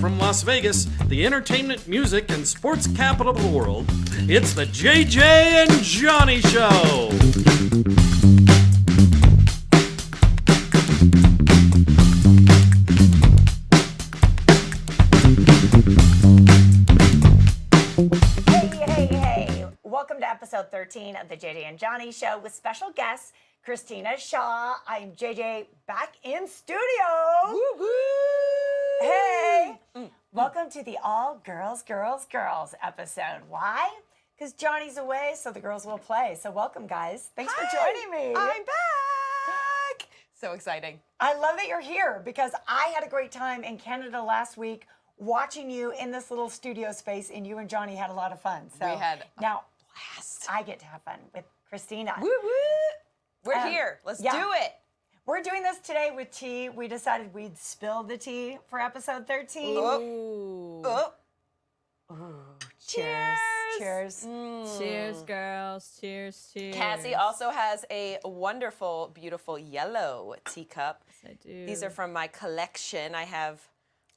from Las Vegas, the entertainment, music, and sports capital of the world, it's the JJ and Johnny Show. Hey. Welcome to episode 13 of the JJ and Johnny Show with special guest Christina Shaw. I'm JJ back in studio. Woo-hoo! Hey. Welcome to the All Girls episode. Why? Because Johnny's away, so the girls will play. So welcome, guys. Thanks for joining me. I'm back. So exciting. I love that you're here because I had a great time in Canada last week watching you in this little studio space, and you and Johnny had a lot of fun. So We had a now blast. I get to have fun with Christina. Woo woo! We're here. Let's yeah. do it. We're doing this today with tea. We decided we'd spill the tea for episode 13. Ooh. Oh. Cheers. Cheers. Cheers, girls. Cheers. Cassie also has a wonderful, beautiful yellow teacup. Yes, I do. These are from my collection. I have,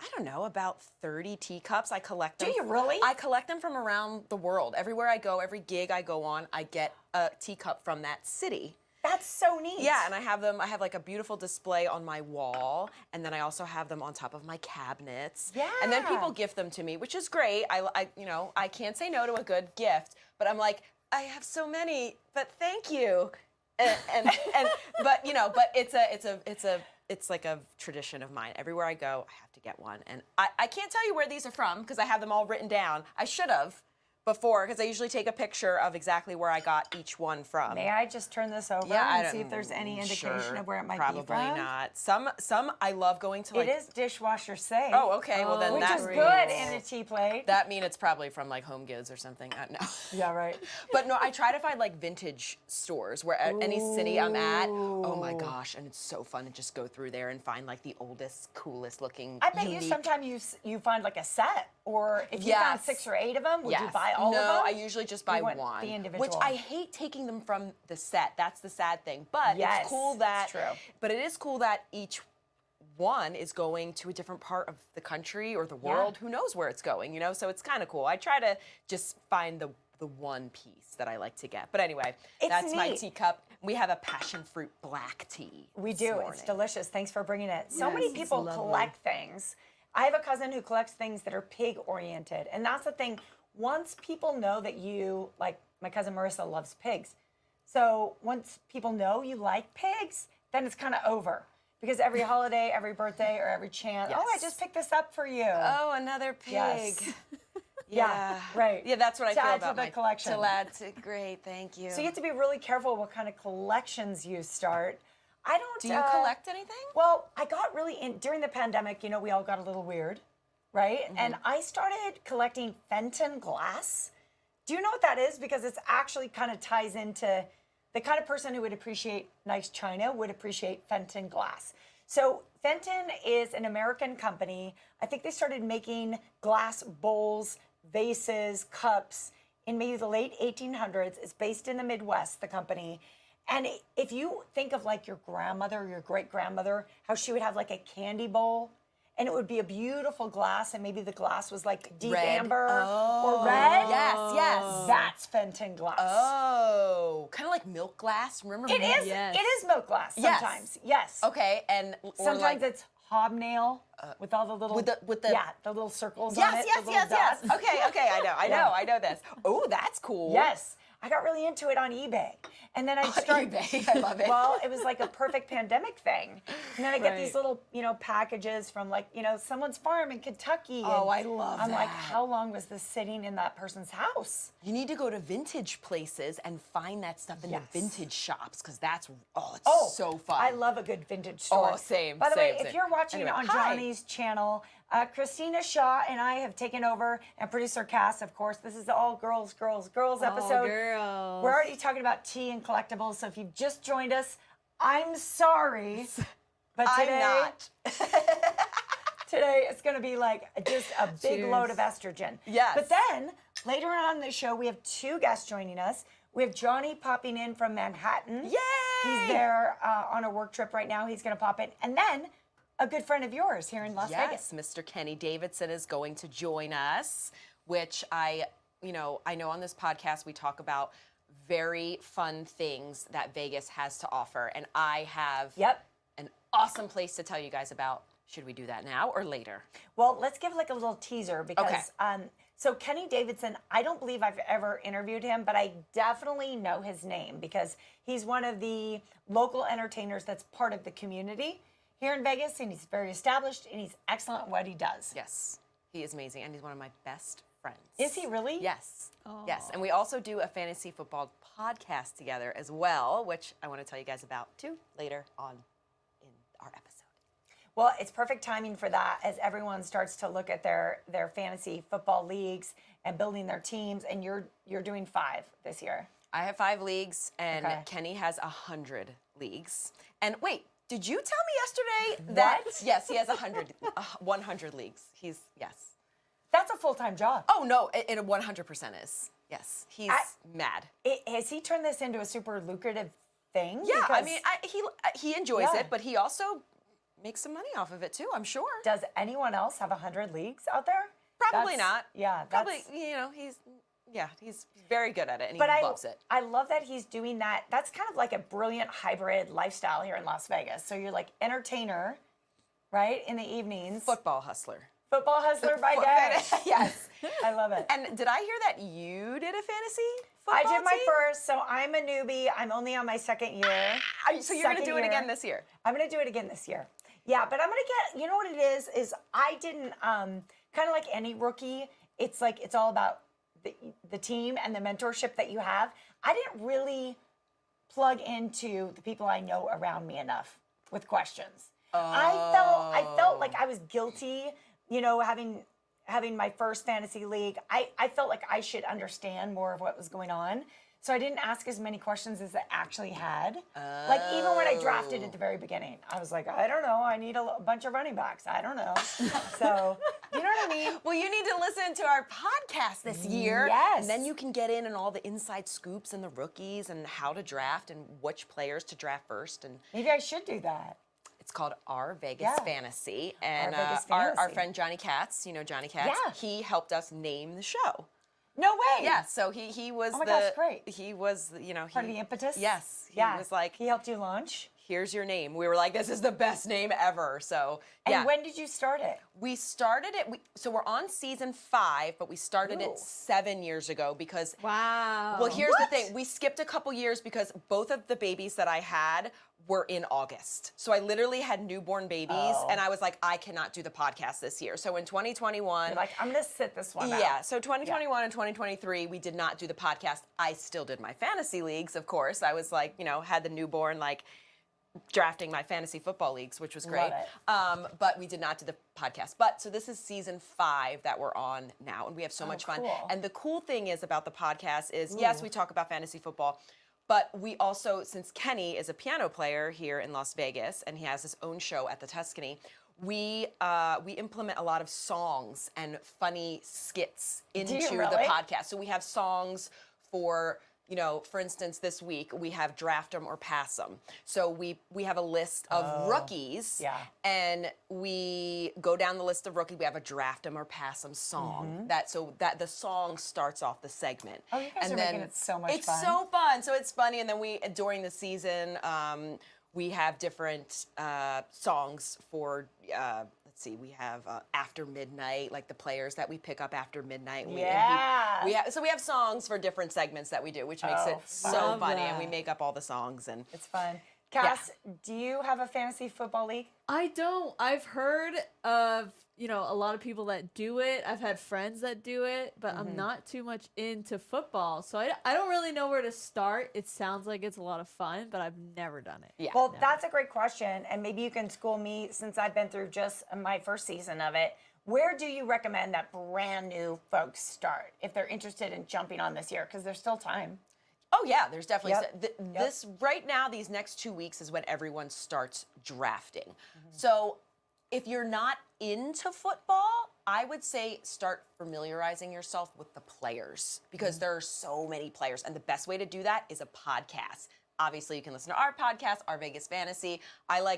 I don't know, about 30 teacups. I collect them. Do you really? I collect them from around the world. Everywhere I go, every gig I go on, I get a teacup from that city. That's so neat. Yeah, and I have them. I have like a beautiful display on my wall, and then I also have them on top of my cabinets. Yeah. And then people gift them to me, which is great. I can't say no to a good gift, but I'm like, I have so many, but thank you. But it's like a tradition of mine. Everywhere I go, I have to get one, and I can't tell you where these are from because I have them all written down. I should have before, because I usually take a picture of exactly where I got each one from. May I just turn this over and see if there's any indication of where it might be from? Probably not. Some I love going to like. It is dishwasher safe. Oh, okay. Well, then which that is good in a tea plate. That means it's probably from like Home Goods or something. No. Yeah, right. But no, I try to find like vintage stores where any city I'm at. Oh my gosh, and it's so fun to just go through there and find like the oldest, coolest looking. I bet you unique- sometimes you find like a set, or if you found 6 or 8 of them, would you buy all of them? No, I usually just buy want one. the individual. Which I hate taking them from the set. That's the sad thing. But Yes, it's cool that. it's true. But it is cool that each one is going to a different part of the country or the world. Who knows where it's going? So it's kind of cool. I try to just find the one piece that I like to get. But anyway, that's my neat. teacup. We have a passion fruit black tea. We this do. morning. It's delicious. Thanks for bringing it. So Yes, many it's people lovely. collect things. I have a cousin who collects things that are pig oriented. And that's the thing. Once people know that you, like my cousin Marissa loves pigs. So once people know you like pigs, then it's kind of over. Because every holiday, every birthday, or every chance, oh, I Yes. just picked this up for you. Oh, another pig. Yes. Yeah, right. Yeah, that's what I To feel add to about the my collection. To add to great, thank you. So you have to be really careful what kind of collections you start. I don't. Do you collect anything? Well, I got really in during the pandemic. We all got a little weird, right? And I started collecting Fenton glass. Do you know what that is? Because it's actually kind of ties into the kind of person who would appreciate nice china would appreciate Fenton glass. So Fenton is an American company. I think they started making glass bowls, vases, cups in maybe the late 1800s. It's based in the Midwest, the company. And if you think of like your grandmother or your great grandmother, how she would have like a candy bowl, and it would be a beautiful glass, and maybe the glass was like deep Red. amber Oh. or red. Yes. That's Fenton glass. Oh, kind of like milk glass. Remember? It milk? is. Yes. It is milk glass Yes. sometimes. Yes. Okay, and or Sometimes like, it's hobnail with all the little with the- the little circles on it. yes. the little dots. Okay, I know this. Oh, that's cool. Yes. I got really into it on eBay. And then I started eBay, I love it. Well, it was like a perfect pandemic thing. And then I get these Right. little, packages from like, someone's farm in Kentucky. Oh, and I love I'm like, that. how long was this sitting in that person's house? You need to go to vintage places and find that stuff in Yes. the vintage shops because it's Oh, so fun. I love a good vintage store. Oh, same, By the way, same, if same. you're watching Anyway, on hi. Johnny's channel, Christina Shaw and I have taken over, and producer Cass, of course. This is the All Girls episode. girls. We're already talking about tea and collectibles, so if you've just joined us, I'm sorry. But today, I'm not. today it's going to be like just a big Cheers. load of estrogen. Yes. But then later on in the show, we have 2 guests joining us. We have Johnny popping in from Manhattan. Yay! He's there on a work trip right now. He's going to pop in. And then a good friend of yours here in Las Vegas. Yes, Mr. Kenny Davidson is going to join us, which I know on this podcast we talk about very fun things that Vegas has to offer, and I have an awesome place to tell you guys about. Should we do that now or later? Well, let's give like a little teaser because so Kenny Davidson, I don't believe I've ever interviewed him, but I definitely know his name because he's one of the local entertainers that's part of the community here in Vegas, and he's very established and he's excellent at what he does. Yes, he is amazing, and he's one of my best friends. Is he really? Yes. Yes, and we also do a fantasy football podcast together as well, which I want to tell you guys about too later on in our episode. Well, it's perfect timing for that as everyone starts to look at their fantasy football leagues and building their teams, and you're doing 5 this year. I have 5 leagues, and Okay. Kenny has 100 leagues. And wait, did you tell me yesterday that? What? Yes, he has 100 leagues. Yes. That's a full-time job. Oh no, it 100% is. Yes, he's mad. Has he turned this into a super lucrative thing? Yeah, I Because mean, he enjoys Yeah. it, but he also makes some money off of it too, I'm sure. does anyone else have 100 leagues out there? Probably That's- not. Yeah, Probably, he's very good at it, and he loves it. I love that he's doing that. That's kind of like a brilliant hybrid lifestyle here in Las Vegas. So you're like entertainer, right, in the evenings. Football hustler. Football hustler by day. Yes. I love it. And did I hear that you did a fantasy football I did my team? first, so I'm a newbie. I'm only on my second year. So you're going to Second do it year. again this year? I'm going to do it again this year. Yeah, but I'm going to get, you know what it is I didn't, kind of like any rookie, it's like, it's all about the team and the mentorship that you have. I didn't really plug into the people I know around me enough with questions. I felt like I was guilty, having my first fantasy league. I felt like I should understand more of what was going on. So I didn't ask as many questions as I actually had. Like even when I drafted at the very beginning, I was like, I don't know. I need a bunch of running backs. I don't know. So, you know what I mean? Well, you need to listen to our podcast this year. Yes. And then you can get in on all the inside scoops and the rookies and how to draft and which players to draft first. And Maybe I should do that. it's called Our Vegas Yeah. Fantasy. And Vegas our Fantasy. friend Johnny Katz, you know Johnny Katz, Yeah. he helped us name the show. No way. Yeah, so he was Oh my gosh, great. He was, Part of the impetus? Yes. He Yeah. was like, He helped you launch? here's your name. We were like, this is the best name ever. So And yeah. when did you start it? We started it, so we're on season 5, but we started Ooh. it 7 years ago because, Wow. well, here's the thing. We skipped a couple years because both of the babies that I had were in August. So I literally had newborn babies, Oh. and I was like, I cannot do the podcast this year. So in 2021, You're like, I'm going to sit this one out. yeah, so 2021 and 2023, we did not do the podcast. I still did my fantasy leagues, of course. I was like, had the newborn, like, drafting my fantasy football leagues, which was great. But we did not do the podcast. So this is season 5 that we're on now, and we have so much fun. cool. And the cool thing is about the podcast is, yes, we talk about fantasy football, but we also, since Kenny is a piano player here in Las Vegas, and he has his own show at the Tuscany, we implement a lot of songs and funny skits into the really? podcast. So we have songs for, for instance, this week we have Draft 'em or Pass 'em. So we have a list of rookies, yeah. and we go down the list of rookies. We have a Draft 'em or Pass 'em song that the song starts off the segment. Oh, you guys are making it so much it's fun. so fun. So it's funny, and then during the season. We have different songs for, let's see, we have After Midnight, like the players that we pick up after midnight. Yeah. So we have songs for different segments that we do, which makes it so Love funny, and we that. make up all the songs. And It's fun. Cass, do you have a fantasy football league? I don't. I've heard of, a lot of people that do it. I've had friends that do it, but I'm not too much into football. So I don't really know where to start. It sounds like it's a lot of fun, but I've never done it. yeah. Well, that's a great question, and maybe you can school me since I've been through just my first season of it. Where do you recommend that brand new folks start if they're interested in jumping on this year? Because there's still time. Oh yeah, there's definitely Yep. this right now. These next 2 weeks is when everyone starts drafting. So if you're not into football, I would say start familiarizing yourself with the players because there are so many players, and the best way to do that is a podcast. Obviously, you can listen to our podcast, Our Vegas Fantasy.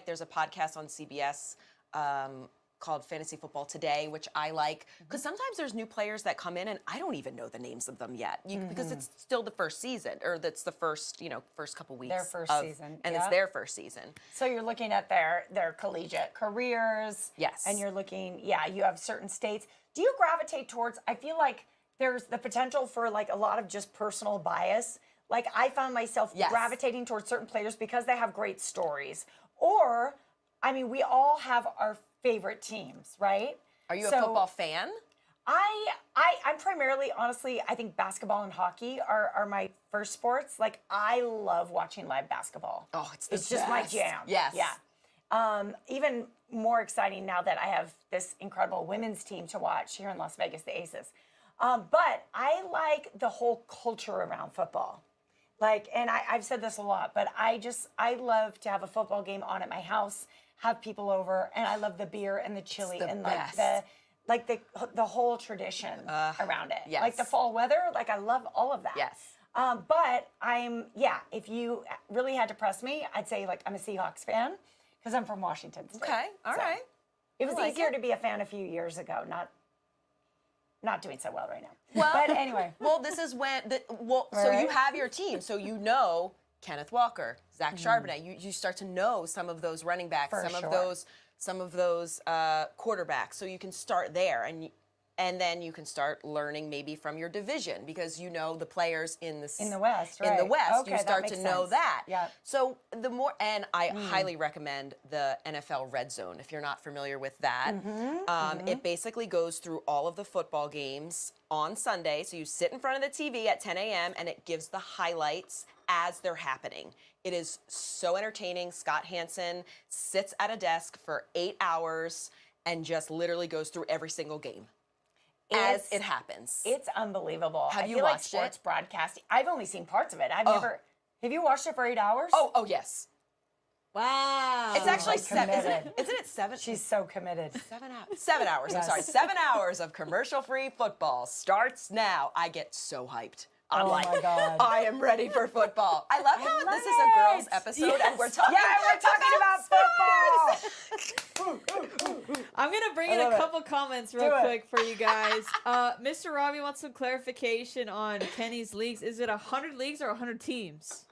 There's a podcast on CBS called Fantasy Football Today, which I like because sometimes there's new players that come in and I don't even know the names of them yet because it's still the first season or that's the first first couple weeks. Their first season, and yeah. it's their first season. So you're looking at their collegiate careers. Yes. And you're looking, you have certain states. Do you gravitate towards, I feel like there's the potential for like a lot of just personal bias. Like I found myself gravitating towards certain players because they have great stories. Or, I mean, we all have our favorite teams, right? Are you a football fan? I'm primarily, honestly, I think basketball and hockey are my first sports. Like, I love watching live basketball. Oh, it's just my jam. Yes. Yeah. Even more exciting now that I have this incredible women's team to watch here in Las Vegas, the Aces. But I like the whole culture around football. Like, and I've said this a lot, but I love to have a football game on at my house, have people over, and I love the beer and the chili the and best. like the whole tradition around it. yes. Like the fall weather, like I love all of that. Yes. But if you really had to press me, I'd say like I'm a Seahawks fan because I'm from Washington State. Okay. All right. It was I like easier it. to be a fan a few years ago, not doing so well right now. Well, but anyway. Well, this is when so Right. you have your team, so you know Kenneth Walker, Zach Charbonnet. You start to know some of those running backs, For some sure. of those quarterbacks. So you can start there, and then you can start learning maybe from your division because you know the players in the West, In the right. West, Okay, you that start makes to know sense. that. Yeah. So the more, and I highly recommend the NFL Red Zone if you're not familiar with that. It basically goes through all of the football games on Sunday. So you sit in front of the TV at 10 a.m. and it gives the highlights as they're happening. It is so entertaining. Scott Hansen sits at a desk for 8 hours and just literally goes through every single game as it happens. It's unbelievable. Have I you feel like watched sports it? broadcasting. I've only seen parts of it. I've never. Have you watched it for 8 hours? Oh yes. Wow. It's actually like 7. committed. Isn't it 7? She's so committed. 7 hours. 7 hours. Yes. I'm sorry. 7 hours of commercial-free football starts now. I get so hyped. I'm Oh like, my God. I am ready for football. I love how love this is a girls' it. episode and we're talking. Yeah, we're talking about football. I'm gonna bring in love a it. couple comments real Do it. quick for you guys. Mr. Robbie wants some clarification on Kenny's leagues. Is it 100 leagues or 100 teams?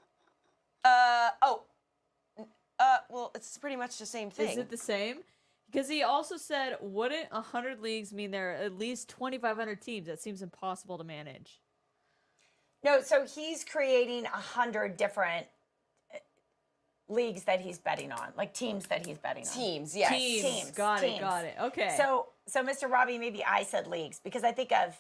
Well, it's pretty much the same thing. Is it the same? Because he also said, wouldn't 100 leagues mean there are at least 2,500 teams? That seems impossible to manage. No, so he's creating 100 different leagues that he's betting on, like teams that he's betting on. Teams, yes. Teams. Got it. Okay. So Mr. Robbie, maybe I said leagues because I think of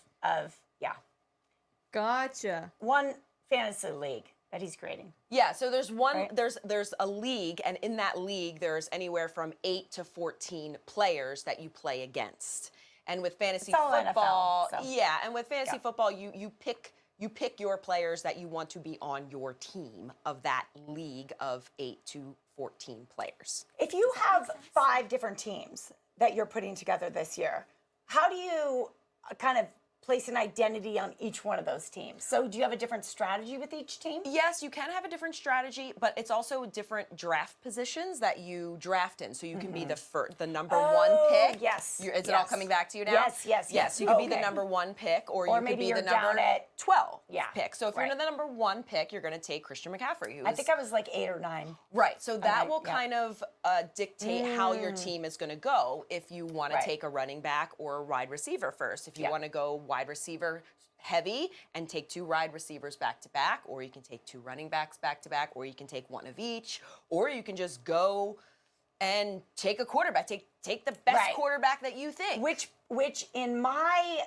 Gotcha. one fantasy league that he's creating. Yeah, so there's one Right. there's a league, and in that league there's anywhere from 8 to 14 players that you play against. And with fantasy It's all football, NFL, so. yeah, and with fantasy Yeah. football, you pick your players that you want to be on your team of that league of 8 to 14 players. If you have 5 different teams that you're putting together this year, how do you kind of place an identity on each one of those teams? So do you have a different strategy with each team? Yes, you can have a different strategy, but it's also different draft positions that you draft in. So you can be the number one pick. Yes, Is it all yes. coming back to you now? Yes. You could be the Okay. number one pick, or you Or could maybe be you're the number down at 12 Yeah, pick. So if you're right. the number one pick, you're going to take Christian McCaffrey. Who I is- think I was like 8 or 9. Right. So that will yeah. kind of dictate how your team is going to go if you want to Right. take a running back or a wide receiver first. If you Yeah. want to go wide receiver heavy and take 2 wide receivers back to back, or you can take 2 running backs back to back, or you can take one of each, or you can just go and take a quarterback. Take the best Right. quarterback that you think. Which in my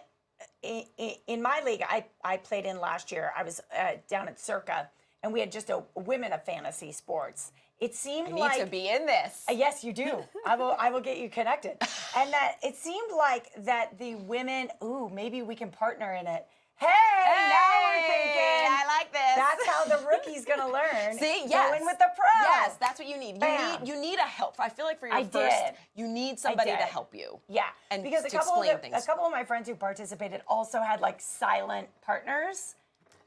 league I played in last year, I was down at Circa, and we had just a women of fantasy sports. It seemed You need like to be in this. Yes, you do. I will get you connected. And that it seemed like that the women, maybe we can partner in it. Hey, now we're thinking. I like this. That's how the rookie's gonna learn. See, Go yes. in with the pro. Yes, that's what you need. Bam. You need a help. I feel like for your I first, did. you need somebody to did. help you. Yeah, And because to explain things. a couple of my friends who participated also had like silent partners,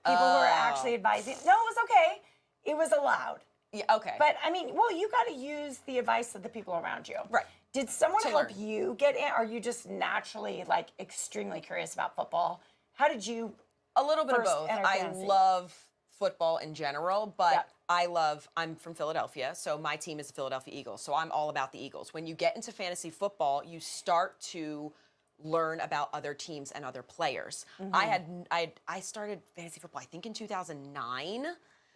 people who were actually advising. No, it was okay. It was allowed. Yeah, okay. But I mean, well, you got to use the advice of the people around you. Right. Did someone to help learn. you get in? Are you just naturally like extremely curious about football? How did you? A little bit of First both. enter I fantasy. love football in general, but Yep. I'm from Philadelphia, so my team is the Philadelphia Eagles. So I'm all about the Eagles. When you get into fantasy football, you start to learn about other teams and other players. I started fantasy football, I think in 2009.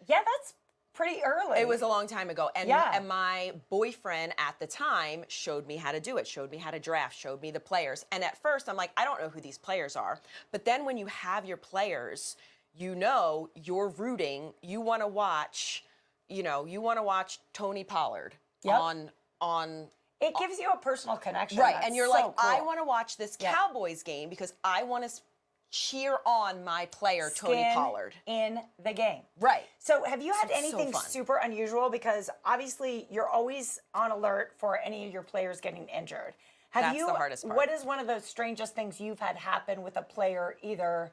Yeah, that's pretty early. It was a long time ago. And, Yeah. and my boyfriend at the time showed me how to do it, showed me how to draft, showed me the players. And at first, I'm like, I don't know who these players are. But then when you have your players, you know you're rooting. You want to watch, Tony Pollard Yep. on It gives you a personal connection. right. That's And you're so like, I cool. want to watch this Yeah. Cowboys game because I want to cheer on my player, Tony Skin Pollard. in the game. Right. So have you had So it's so anything fun. super unusual? Because obviously you're always on alert for any of your players getting injured. Have That's you, the hardest part. What is one of the strangest things you've had happen with a player either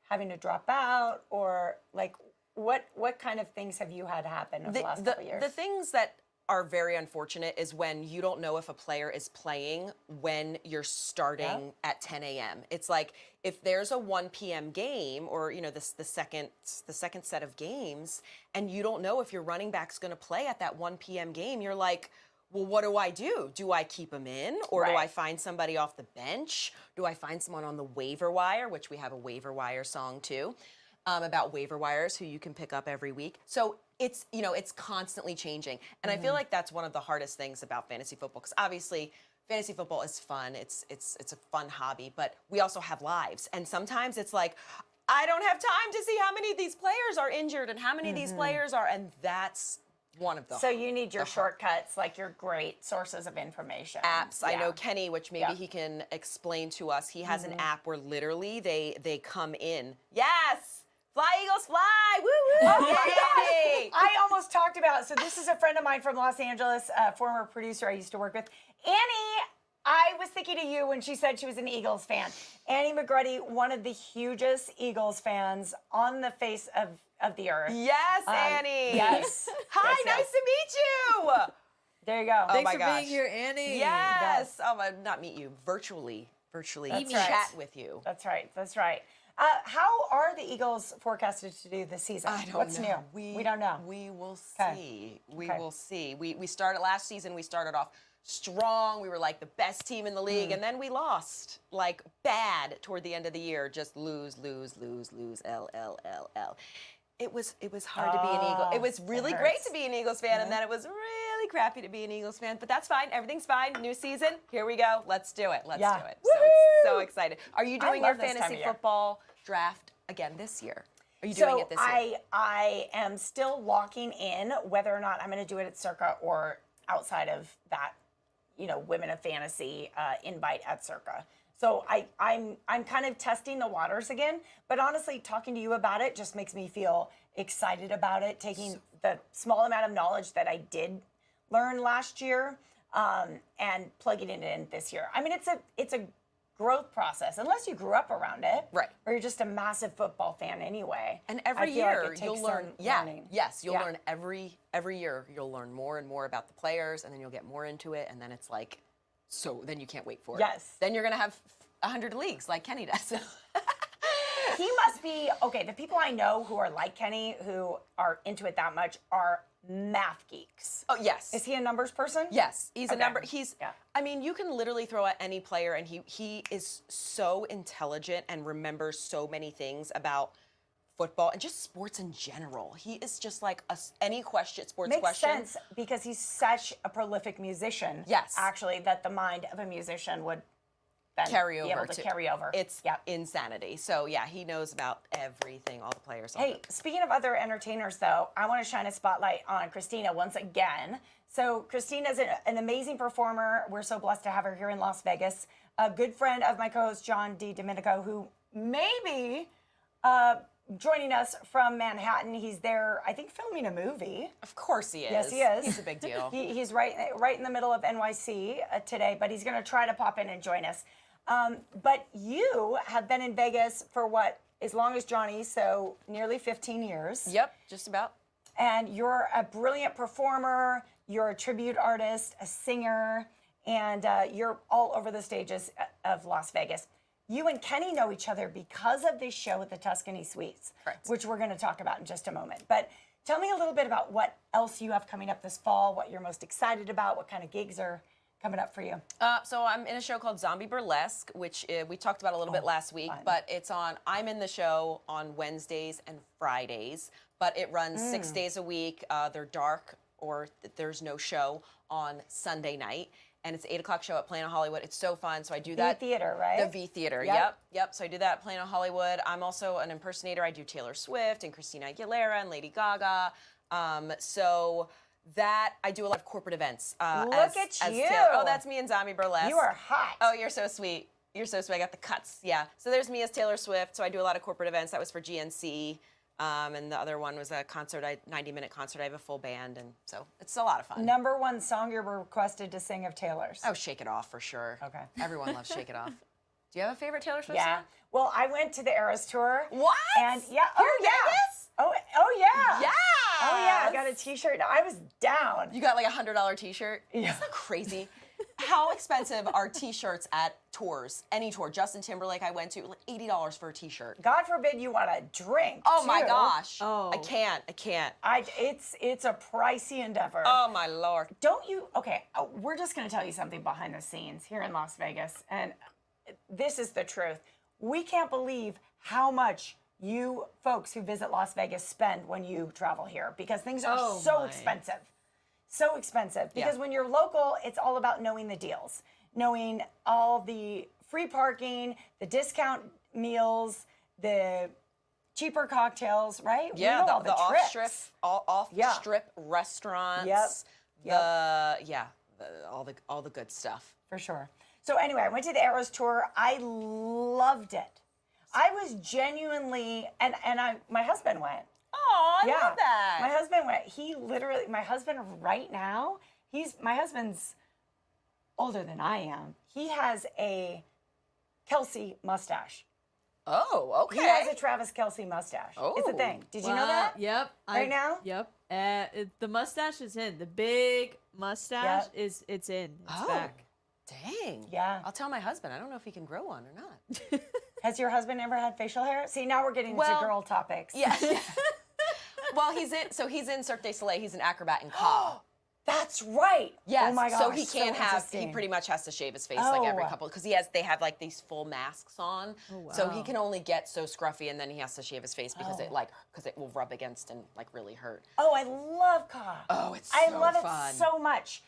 having to drop out or like what kind of things have you had happen over the last couple of years? The things that are very unfortunate is when you don't know if a player is playing when you're starting at 10 a.m. It's like if there's a 1 p.m. game or the second set of games and you don't know if your running back's going to play at that 1 p.m. game, you're like, well, what do I do? Do I keep him in or do Right. I find somebody off the bench? Do I find someone on the waiver wire, which we have a waiver wire song too, about waiver wires who you can pick up every week. So it's constantly changing. And I feel like that's one of the hardest things about fantasy football because obviously fantasy football is fun. It's a fun hobby, but we also have lives. And sometimes it's like, I don't have time to see how many of these players are injured and how many of these players are, and that's one of them. So you need your shortcuts, like your great sources of information. Apps. I Yeah. know Kenny, which maybe Yeah. he can explain to us. He has an app where literally they come in. Yes! Fly Eagles fly! Woo woo! Oh my gosh. Yay! I almost talked about, so this is a friend of mine from Los Angeles, a former producer I used to work with. Annie, I was thinking of you when she said she was an Eagles fan. Annie McGruddy, one of the hugest Eagles fans on the face of the earth. Yes, Annie. Yes. Hi, Yes, yes. nice to meet you. There you go. Oh Thanks my for gosh. being here, Annie. Yes. Oh, not meet you. Virtually That's chat right. with you. That's right. That's right. How are the Eagles forecasted to do this season? I don't What's know. new? We don't know. We will Okay. see. We Okay. will see. We started last season. We started off strong. We were like the best team in the league, and then we lost like bad toward the end of the year. Just lose. L. It was hard to be an Eagle. It was really great hurts. to be an Eagles fan, and then it was really crappy to be an Eagles fan. But that's fine. Everything's fine. New season. Here we go. Let's do it. Let's Yeah. do it. So excited. Are you doing your love this time fantasy of year. football draft again this year? Are you doing it this year? I am still locking in whether or not I'm going to do it at Circa or outside of that, Women of Fantasy invite at Circa. So I'm kind of testing the waters again. But honestly, talking to you about it just makes me feel excited about it. Taking the small amount of knowledge that I did learn last year and plugging it in this year. I mean, it's a growth process unless you grew up around it, Right. or you're just a massive football fan anyway. And I every feel like year it you'll takes learn. some Yeah. learning. Yes, you'll Yeah. learn every year. You'll learn more and more about the players, and then you'll get more into it, and then it's like, so then you can't wait for it. Yes. Then you're gonna have 100 leagues like Kenny does. He must be okay. The people I know who are like Kenny, who are into it that much, are math geeks. Oh yes. Is he a numbers person? Yes, he's a Okay. number. He's. Yeah. I mean, you can literally throw at any player, and he is so intelligent and remembers so many things about football and just sports in general. He is just like any sports Makes question. sense because he's such a prolific musician. Yes. Actually, that the mind of a musician would then Carry be able over to carry over. It's yeah. insanity. So yeah, he knows about everything, all the players. All Hey, speaking of other entertainers, though, I want to shine a spotlight on Christina once again. So Christina is an amazing performer. We're so blessed to have her here in Las Vegas. A good friend of my co-host, John D. Domenico, who may be joining us from Manhattan. He's there, I think, filming a movie. Of course he is. Yes, he is. He's a big deal. He's right in the middle of NYC today, but he's going to try to pop in and join us. But you have been in Vegas for what, as long as Johnny, so nearly 15 years. Yep, just about. And you're a brilliant performer, you're a tribute artist, a singer, and you're all over the stages of Las Vegas. You and Kenny know each other because of this show at the Tuscany Suites, Correct. which we're going to talk about in just a moment. But tell me a little bit about what else you have coming up this fall, what you're most excited about, what kind of gigs are coming up for you. So I'm in a show called Zombie Burlesque, which we talked about a little bit last week, fun. but I'm in the show on Wednesdays and Fridays, but it runs 6 days a week. They're dark or there's no show on Sunday night. And it's 8 o'clock show at Plano Hollywood. It's so fun. So I do that. Theater, right? The V Theater. Yep. So I do that at Plano Hollywood. I'm also an impersonator. I do Taylor Swift and Christina Aguilera and Lady Gaga. So that I do a lot of corporate events. Look at you. Oh, that's me in Zombie Burlesque. You are hot. Oh, you're so sweet. You're so sweet. I got the cuts. Yeah. So there's me as Taylor Swift. So I do a lot of corporate events. That was for GNC. And the other one was a concert, 90-minute concert. I have a full band, and so it's a lot of fun. Number one song you're requested to sing of Taylor's. Oh, Shake It Off for sure. Okay. Everyone loves Shake It Off. Do you have a favorite Taylor Swift Yeah. song? Well, I went to the Eras tour. What? And yeah. Here Oh in yeah. Vegas? Oh yeah. Yeah. Oh yeah. I got a T-shirt. I was down. You got like a $100 T-shirt? Yeah. Isn't that crazy? How expensive are T-shirts at tours? Any tour. Justin Timberlake I went to, like $80 for a T-shirt. God forbid you want a drink. Oh my too. gosh. Oh. I can't. It's a pricey endeavor. Oh my Lord. Don't you? Okay, we're just going to tell you something behind the scenes here in Las Vegas, and this is the truth. We can't believe how much you folks who visit Las Vegas spend when you travel here because things are Oh, so my. expensive. So expensive. Because Yeah. when you're local, it's all about knowing the deals, knowing all the free parking, the discount meals, the cheaper cocktails, right? We Yeah, know all the tricks. off-strip restaurants. Yep. All the good stuff. For sure. So anyway, I went to the Eras tour. I loved it. I was genuinely, and my husband went. Oh, I love that. My husband went. My husband right now, my husband's older than I am. He has a Kelsey mustache. Oh, okay. He has a Travis Kelsey mustache. It's a Oh. thing. Did you know that? Yep. Right now? Yep. The mustache is in. The big mustache Yep. it's in. It's Oh. back. Dang. Yeah. I'll tell my husband. I don't know if he can grow one or not. Has your husband ever had facial hair? See, now we're getting into Well, girl topics. Yeah. Well, he's in Cirque du Soleil. He's an acrobat in Ka. That's right. Yes. Oh my gosh. So he can't he interesting. pretty much has to shave his face like every Oh. couple, because they have like these full masks on. Oh, So he wow. can only get so scruffy, and then he has to shave his face because it will rub against and like really hurt. Oh, I love Ka. Oh, it's I so love fun. it so much.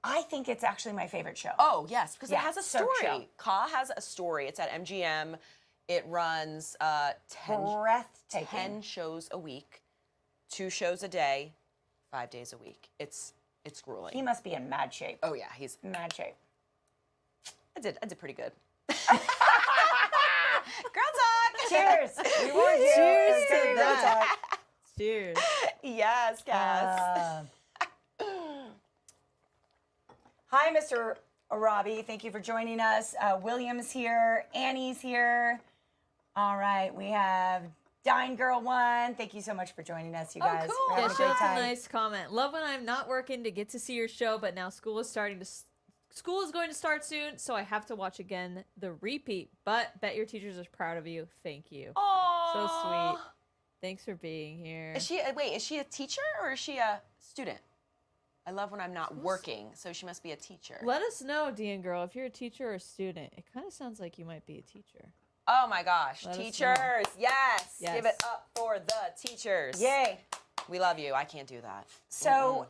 I think it's actually my favorite show. Oh, yes, because Yeah, it has a Cirque show. story. Ka has a story. It's at MGM. It runs 10 Breathtaking. shows a week, 2 shows a day, 5 days a week. It's grueling. He must be in mad shape. Oh yeah, he's. Mad shape. I did pretty good. Girl talk. Cheers. We warned you. Cheers It's gonna to be real that. talk. Cheers. Yes, Cass. Hi, Mr. Robbie. Thank you for joining us. William's here. Annie's here. All right. We have Dine Girl 1. Thank you so much for joining us, you Oh, guys. cool. We're Yeah, having a she great has a time. nice comment. Love when I'm not working to get to see your show, but now school is school is going to start soon, so I have to watch again the repeat. But bet your teachers are proud of you. Thank you. Aww. So sweet. Thanks for being here. Is she a teacher or is she a student? I love when I'm not working, so she must be a teacher. Let us know, Dean girl, if you're a teacher or a student. It kind of sounds like you might be a teacher. Oh my gosh, Let us teachers! know. Yes. Yes. Give it up for the teachers. Yay. We love you. I can't do that. So,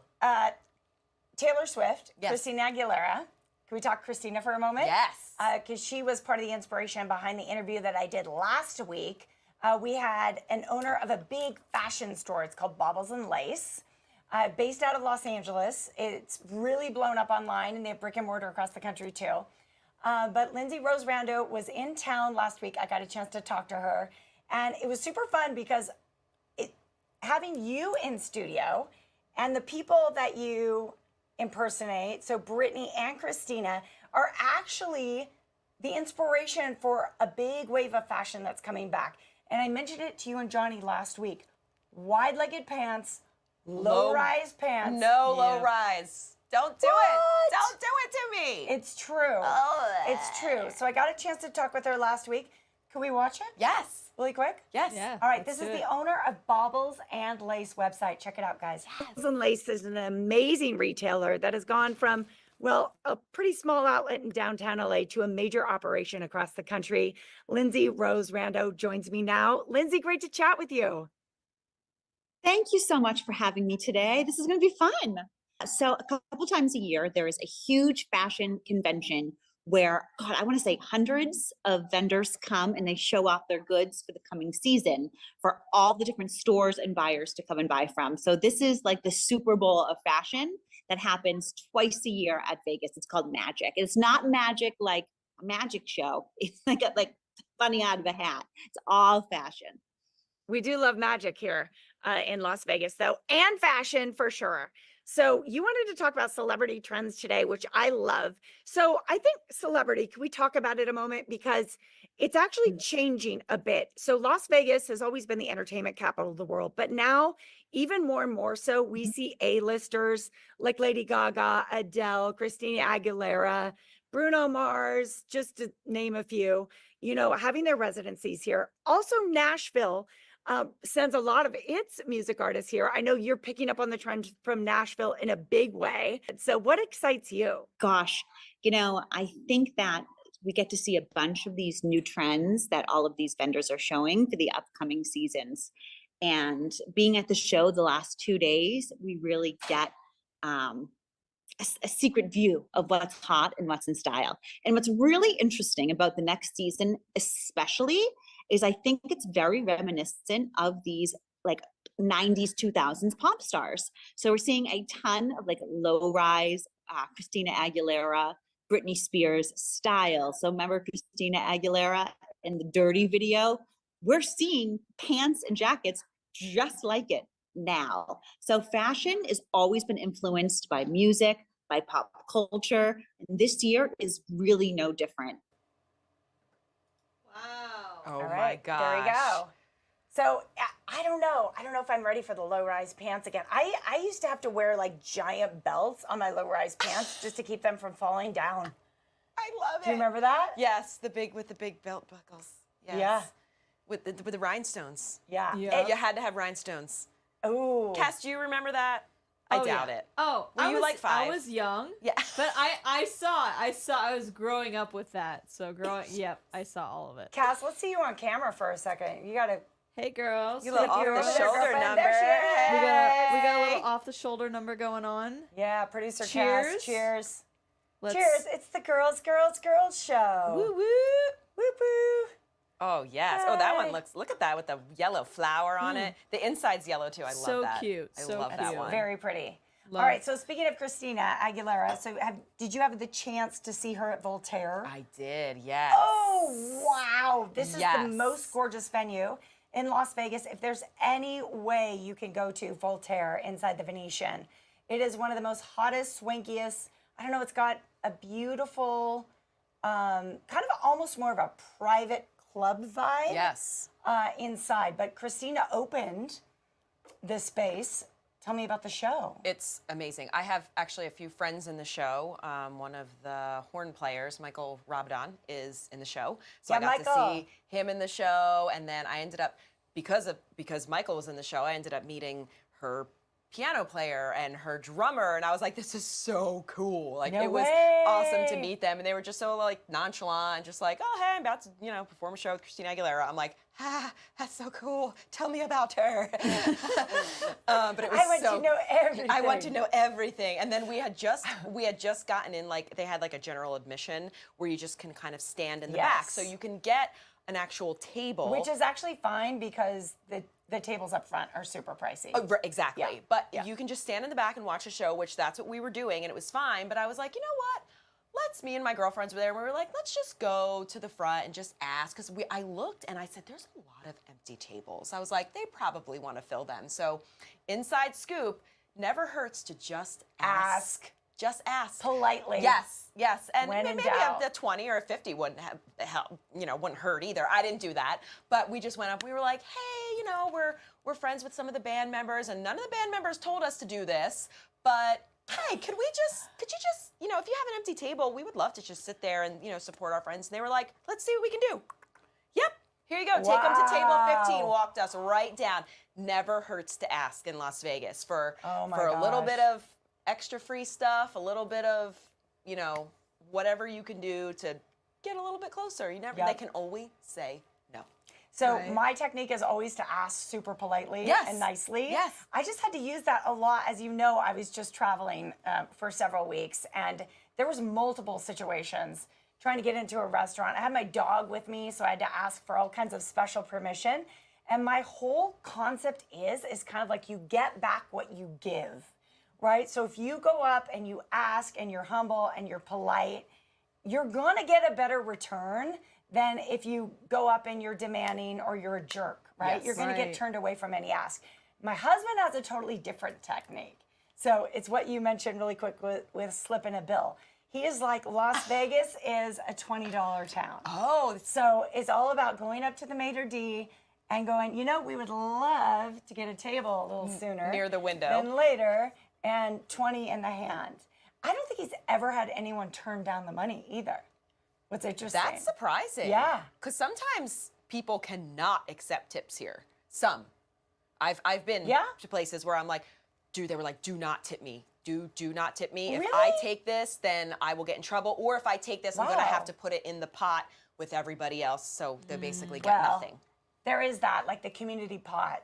Taylor Swift, Yes. Christina Aguilera. Can we talk Christina for a moment? Yes. Because she was part of the inspiration behind the interview that I did last week. We had an owner of a big fashion store. It's called Baubles and Lace, based out of Los Angeles. It's really blown up online, and they have brick and mortar across the country too. But Lindsay Rose Rando was in town last week. I got a chance to talk to her, and it was super fun because having you in studio and the people that you impersonate, so Brittany and Christina, are actually the inspiration for a big wave of fashion that's coming back. And I mentioned it to you and Johnny last week. Wide-legged pants, low-rise pants. No low Yeah. rise. Don't do What? it. Don't do it to me. It's true. It's true. So I got a chance to talk with her last week. Can we watch it? Yes. Really quick? Yes. Yeah. All right, let's this is do it. the owner of Baubles and Lace website. Check it out, guys. Baubles and Lace is an amazing retailer that has gone from, well, a pretty small outlet in downtown LA to a major operation across the country. Lindsay Rose Rando joins me now. Lindsay, great to chat with you. Thank you so much for having me today. This is going to be fun. So, a couple times a year, there is a huge fashion convention where, God, I want to say hundreds of vendors come and they show off their goods for the coming season for all the different stores and buyers to come and buy from. So, this is like the Super Bowl of fashion that happens twice a year at Vegas. It's called Magic. It's not magic like a magic show, it's like funny out of a hat. It's all fashion. We do love magic here in Las Vegas, though, and fashion for sure. So you wanted to talk about celebrity trends today, which I love. So I think celebrity, can we talk about it a moment? Because it's actually changing a bit. So Las Vegas has always been the entertainment capital of the world, but now even more and more so, we see A-listers like Lady Gaga, Adele, Christina Aguilera, Bruno Mars, just to name a few, having their residencies here. Also, Nashville sends a lot of its music artists here. I know you're picking up on the trend from Nashville in a big way. So what excites you? Gosh, I think that we get to see a bunch of these new trends that all of these vendors are showing for the upcoming seasons. And being at the show the last 2 days, we really get a secret view of what's hot and what's in style. And what's really interesting about the next season, especially, is I think it's very reminiscent of these like 90s, 2000s pop stars. So we're seeing a ton of like low rise, Christina Aguilera, Britney Spears style. So remember Christina Aguilera in the Dirty video? We're seeing pants and jackets just like it now. So fashion has always been influenced by music, by pop culture. And this year is really no different. Wow. Oh All my right, gosh. there we go. So I don't know. I don't know if I'm ready for the low-rise pants again. I used to have to wear like giant belts on my low-rise pants just to keep them from falling down. I love it. Do you remember that? Yes, the big belt buckles. Yes. Yeah. With the rhinestones. Yeah. Yeah. You had to have rhinestones. Oh. Cass, do you remember that? I doubt it. Oh, Were you like 5? I was young. Yeah. But I saw it. I was growing up with that. So yep, I saw all of it. Cass, let's see you on camera for a second. You gotta. Hey girls. You little off You're the over there, shoulder girlfriend. number. There she is. we got a Hey. little off the shoulder number going on. Yeah, producer Cheers. Cass. Cheers. Let's Cheers. It's the girls show. Woo woo. Whoop woo. Oh yes. Oh, that one Hey. look at that with the yellow flower on it. The inside's yellow too. I love So that. cute, I so love that cute. one. Very pretty. Love. All right, so speaking of Christina Aguilera, so did you have the chance to see her at Voltaire? I did, yes. Oh, wow. This is the Yes. most gorgeous venue in Las Vegas. If there's any way you can go to Voltaire inside the Venetian, it is one of the most hottest, swankiest. I don't know, it's got a beautiful, kind of almost more of a private club vibe Yes. inside. But Christina opened this space. Tell me about the show. It's amazing. I have actually a few friends in the show. One of the horn players, Michael Rabadon, is in the show. So Yeah, I got Michael. to see him in the show. And then I ended up, because Michael was in the show, I ended up meeting her piano player and her drummer. And I was like, this is so cool. Like, No it was way. awesome to meet them. And they were just so like nonchalant, just like, oh, hey, I'm about to, perform a show with Christina Aguilera. I'm like, that's so cool. Tell me about her. But it was I want to know everything. I want to know everything. And then we had just gotten in, like, they had like a general admission where you just can kind of stand in the back. Yes. So you can get an actual table. Which is actually fine because the tables up front are super pricey. Oh, exactly. Yeah. But Yeah. you can just stand in the back and watch a show, which that's what we were doing, and it was fine. But I was like, you know what? Me and my girlfriends were there, and we were like, let's just go to the front and just ask. Because I looked and I said, there's a lot of empty tables. I was like, they probably want to fill them. So inside scoop, never hurts to just ask. Just ask. Politely. Yes, yes. And When in maybe doubt. a 20 or a 50 wouldn't have help, wouldn't hurt either. I didn't do that. But we just went up. We were like, hey, we're friends with some of the band members, and none of the band members told us to do this, but hey, could you just, if you have an empty table, we would love to just sit there and, support our friends. And they were like, let's see what we can do. Yep. Here you go. Take them to table 15. Wow. Walked us right down. Never hurts to ask in Las Vegas for Oh my a little gosh. bit of extra free stuff, a little bit of, whatever you can do to get a little bit closer. They Yep. can always say no. So Right. my technique is always to ask super politely Yes. and nicely. Yes. I just had to use that a lot. As you know, I was just traveling for several weeks, and there was multiple situations trying to get into a restaurant. I had my dog with me, so I had to ask for all kinds of special permission. And my whole concept is kind of like you get back what you give, right? So if you go up and you ask and you're humble and you're polite, you're going to get a better return than if you go up and you're demanding or you're a jerk, right? Yes. You're going to get Right. turned away from any ask. My husband has a totally different technique. So it's what you mentioned really quick with slipping a bill. He is like, Las Vegas is a $20 town. Oh, So it's all about going up to the maitre d' and going, we would love to get a table a little sooner. Near the window. Than later, and 20 in the hand. I don't think he's ever had anyone turn down the money either. What's interesting. that's surprising. Yeah. Because sometimes people cannot accept tips here. Some. I've been Yeah. to places where I'm like, dude, they were like, do not tip me. Do not tip me. If Really? I take this, then I will get in trouble. Or if I take this, I'm going to Wow. have to put it in the pot with everybody else. So they basically get Well, nothing. There is that, like the community pot.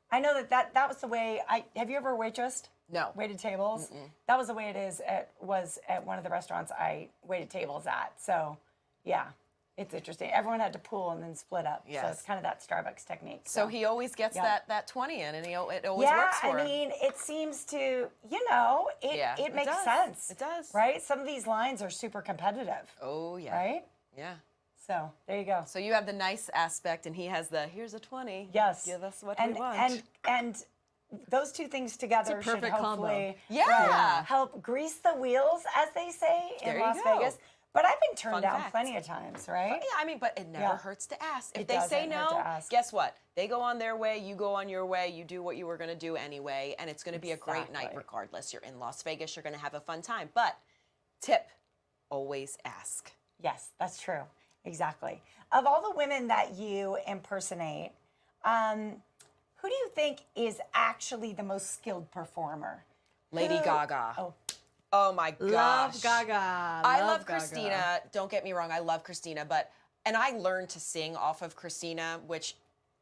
I know that was the way. Have you ever waitressed? No. Waited tables. That was the way it was at one of the restaurants I waited tables at. So, yeah, it's interesting. Everyone had to pool and then split up. So Yes. it's kind of that Starbucks technique. So he always gets Yeah. that 20 in, and it always Yeah, works for I him. mean, it seems to, Yeah, it makes does. sense. It does. Right? Some of these lines are super competitive. Oh, yeah. Right? Yeah. So there you go. So you have the nice aspect, and he has the, here's a 20. Yes. Give us what and, we want. And those two things together should perfect combo. hopefully Yeah. help grease the wheels, as they say in There you Las go. Vegas. But I've been turned Fun down fact. plenty of times, right? Yeah, I mean, but it never Yeah. hurts to ask. If It they say doesn't hurt no, to ask. guess what? They go on their way, you go on your way, you do what you were going to do anyway, and it's going to be a great night Exactly. regardless. You're in Las Vegas, you're going to have a fun time. But tip, always ask. Yes, that's true. Exactly. Of all the women that you impersonate, who do you think is actually the most skilled performer? Lady Who- Gaga. Oh, Oh my gosh. Love Gaga. I love Gaga. Christina. Don't get me wrong, I love Christina, and I learned to sing off of Christina, which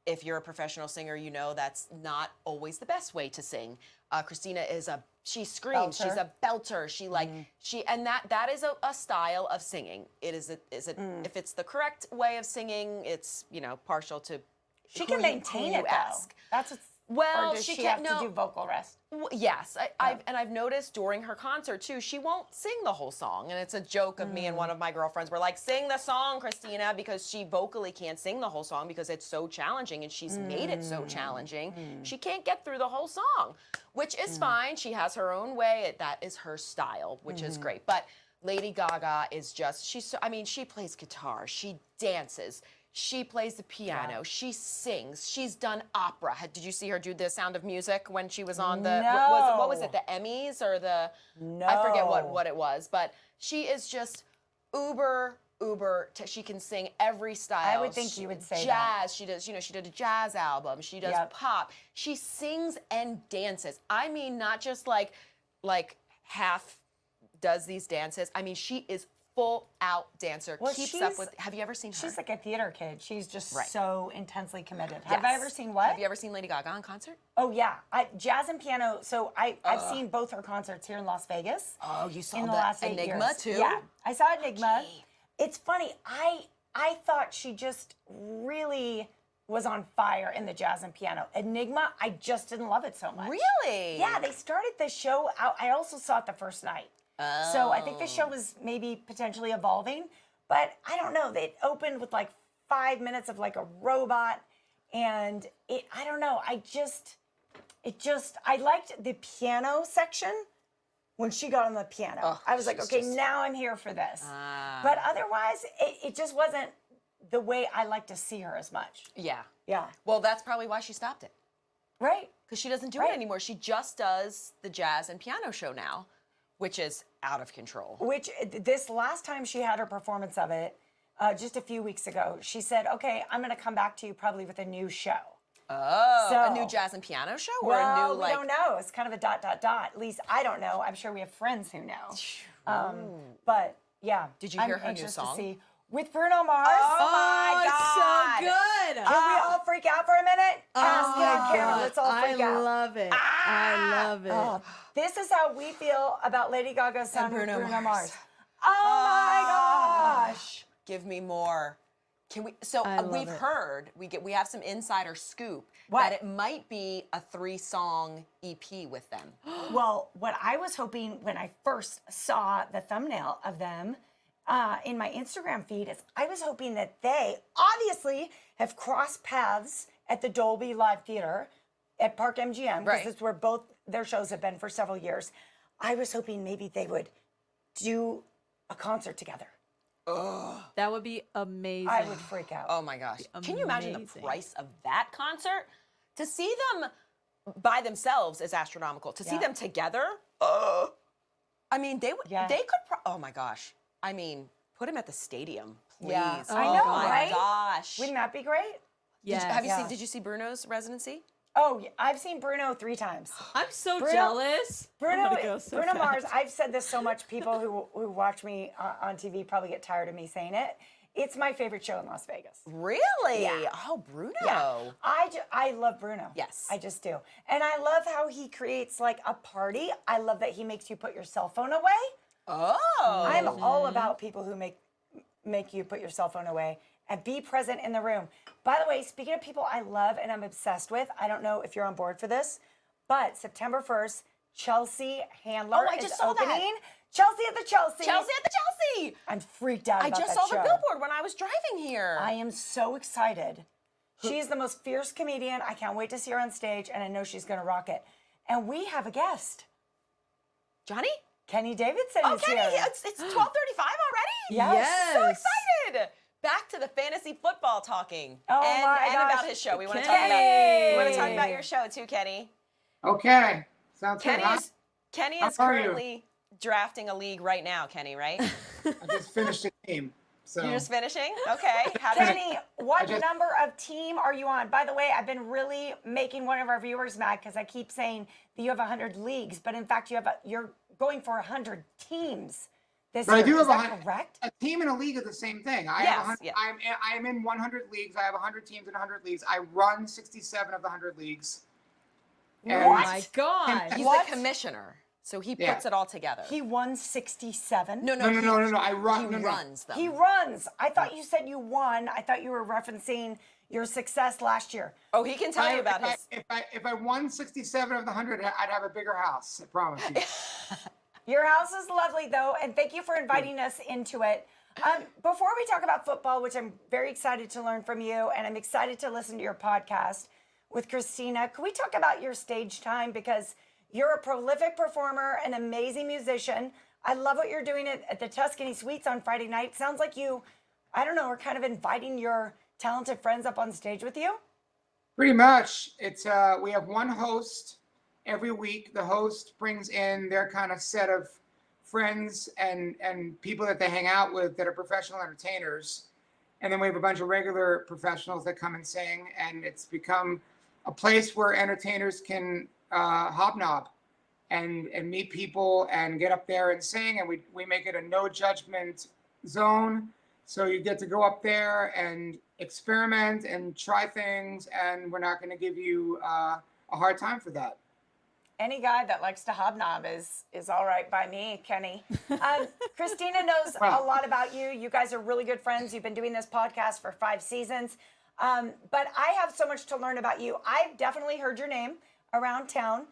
if you're a professional singer, you know that's not always the best way to sing. Christina she screams, she's a belter. And that is a style of singing. It is if it's the correct way of singing, it's, partial to she who can you- maintain who it you though. ask. That's what's. Well, or does she she can't- have to no. do vocal rest? Yes, I've noticed during her concert too, she won't sing the whole song, and it's a joke of me and one of my girlfriends. We're like, "Sing the song, Christina," because she vocally can't sing the whole song because it's so challenging, and she's made it so challenging. She can't get through the whole song, which is fine. She has her own way. That is her style, which is great. But Lady Gaga is just she plays guitar, she dances. She plays the piano. She sings. She's done opera. Did you see her do the Sound of Music when she was on the what was it? The Emmys or the I forget what it was. But she is just uber. She can sing every style. I would think you would say jazz. that. She does. She did a jazz album. She does Yep. pop. She sings and dances. I mean, not just like half does these dances. I mean, she is full out dancer. Well, Keeps she's- up with. Have you ever seen her? She's like a theater kid. She's just Right. so intensely committed. Have I Yes. ever seen what? Have you ever seen Lady Gaga in concert? Oh yeah, jazz and piano. So I've seen both her concerts here in Las Vegas. Oh, you saw in the the last 8 Enigma years. too? Yeah, I saw Enigma. gee. It's funny. I thought she just really was on fire in the jazz and piano. Enigma, I just didn't love it so much. Really? Yeah, they started the show out. I also saw it the first night. So I think the show was maybe potentially evolving, but I don't know. It opened with like 5 minutes of like a robot, and I don't know. I liked the piano section when she got on the piano. Oh, I was like, she's okay, just- now I'm here for this. But otherwise, it just wasn't the way I like to see her as much. Yeah. Yeah. Well, that's probably why she stopped it. Right. Because she doesn't do Right. it anymore. She just does the jazz and piano show now. which is out of control. Which this last time she had her performance of it, just a few weeks ago, she said, "Okay, I'm going to come back to you probably with a new show." Oh, So- a new jazz and piano show, or Well, a new we like? don't know. It's kind of a ... At least I don't know. I'm sure we have friends who know. But yeah, Did you I'm hear her new anxious to song? see with Bruno Mars. my it's God. so good. Can we all freak out for a minute? Ask it on camera. God, Let's all I freak out. love it. I love it. Oh, this is how we feel about Lady Gaga's son, Bruno Bruno Mars. Mars. Oh my gosh. Give me more. Can we? So I love we've it. heard we have some insider scoop What? that it might be a 3-song EP with them. Well, what I was hoping when I first saw the thumbnail of them in my Instagram feed is I was hoping that they obviously have crossed paths at the Dolby Live Theater at Park MGM, because Right. it's where both their shows have been for several years. I was hoping maybe they would do a concert together. That would be amazing. I would freak out. Oh my gosh! Can you imagine the Amazing. price of that concert? To see them by themselves is astronomical. To see Yeah. them together, I mean, they would. Yeah. They could. Oh my gosh! I mean, put them at the stadium, please. Yeah. Oh I know, my right? gosh! Wouldn't that be great? Yes. Have you Yeah. seen? Did you see Bruno's residency? Oh, yeah, I've seen Bruno 3 times. I'm so Bruno- jealous. I'm Bruno, gonna go so Bruno fast. Mars, I've said this so much, people who watch me on TV probably get tired of me saying it. It's my favorite show in Las Vegas. Really? Yeah. Oh, Bruno. Yeah. I love Bruno. Yes. I just do. And I love how he creates like a party. I love that he makes you put your cell phone away. Oh. I'm all about people who make you put your cell phone away and be present in the room. By the way, speaking of people I love and I'm obsessed with, I don't know if you're on board for this, but September 1st, Chelsea Handler Oh, I is just saw that. opening. Chelsea at the Chelsea. Chelsea at the Chelsea. I'm freaked out I about just that saw show. the billboard when I was driving here. I am so excited. She's the most fierce comedian. I can't wait to see her on stage, and I know she's going to rock it. And we have a guest. Johnny? Kenny Davidson Oh, is Kenny, here. it's 12:35 already? Yes. So Yes. excited. Back to the fantasy football talking. Oh and, my and gosh. about his show. We want to Kenny! talk about your show too, Kenny. Okay, sounds good. Kenny Huh? is How are you? currently drafting a league right now, Kenny, right? I just finished a game, so You're just finishing? Okay. How did Kenny, what I just- number of team are you on? By the way, I've been really making one of our viewers mad because I keep saying that you have 100 leagues, but in fact, you're going for 100 teams this But I year. do Is have that correct? a team and a league are the same thing. I Yes, have 100, yeah. I'm in 100 leagues. I have 100 teams in 100 leagues. I run 67 of the 100 leagues. And Oh my god. He's What? the commissioner, so he Yeah. puts it all together. He won 67. no, No. I run. He no, no. runs them. He runs. I thought you said you won. I thought you were referencing your success last year. Oh, he can tell you about his. If I won 67 of the 100, I'd have a bigger house. I promise you. Your house is lovely, though, and thank you for inviting us into it. Before we talk about football, which I'm very excited to learn from you, and I'm excited to listen to your podcast with Christina, can we talk about your stage time? Because you're a prolific performer, an amazing musician. I love what you're doing at the Tuscany Suites on Friday night. Sounds like you, I don't know, are kind of inviting your talented friends up on stage with you. Pretty much. It's we have one host every week. The host brings in their kind of set of friends and people that they hang out with that are professional entertainers. And then we have a bunch of regular professionals that come and sing, and it's become a place where entertainers can hobnob and meet people and get up there and sing. And we make it a no judgment zone. So you get to go up there and experiment and try things, and we're not going to give you a hard time for that. Any guy that likes to hobnob is all right by me, Kenny. Christina knows a lot about you. You guys are really good friends. You've been doing this podcast for 5 seasons. But I have so much to learn about you. I've definitely heard your name around town.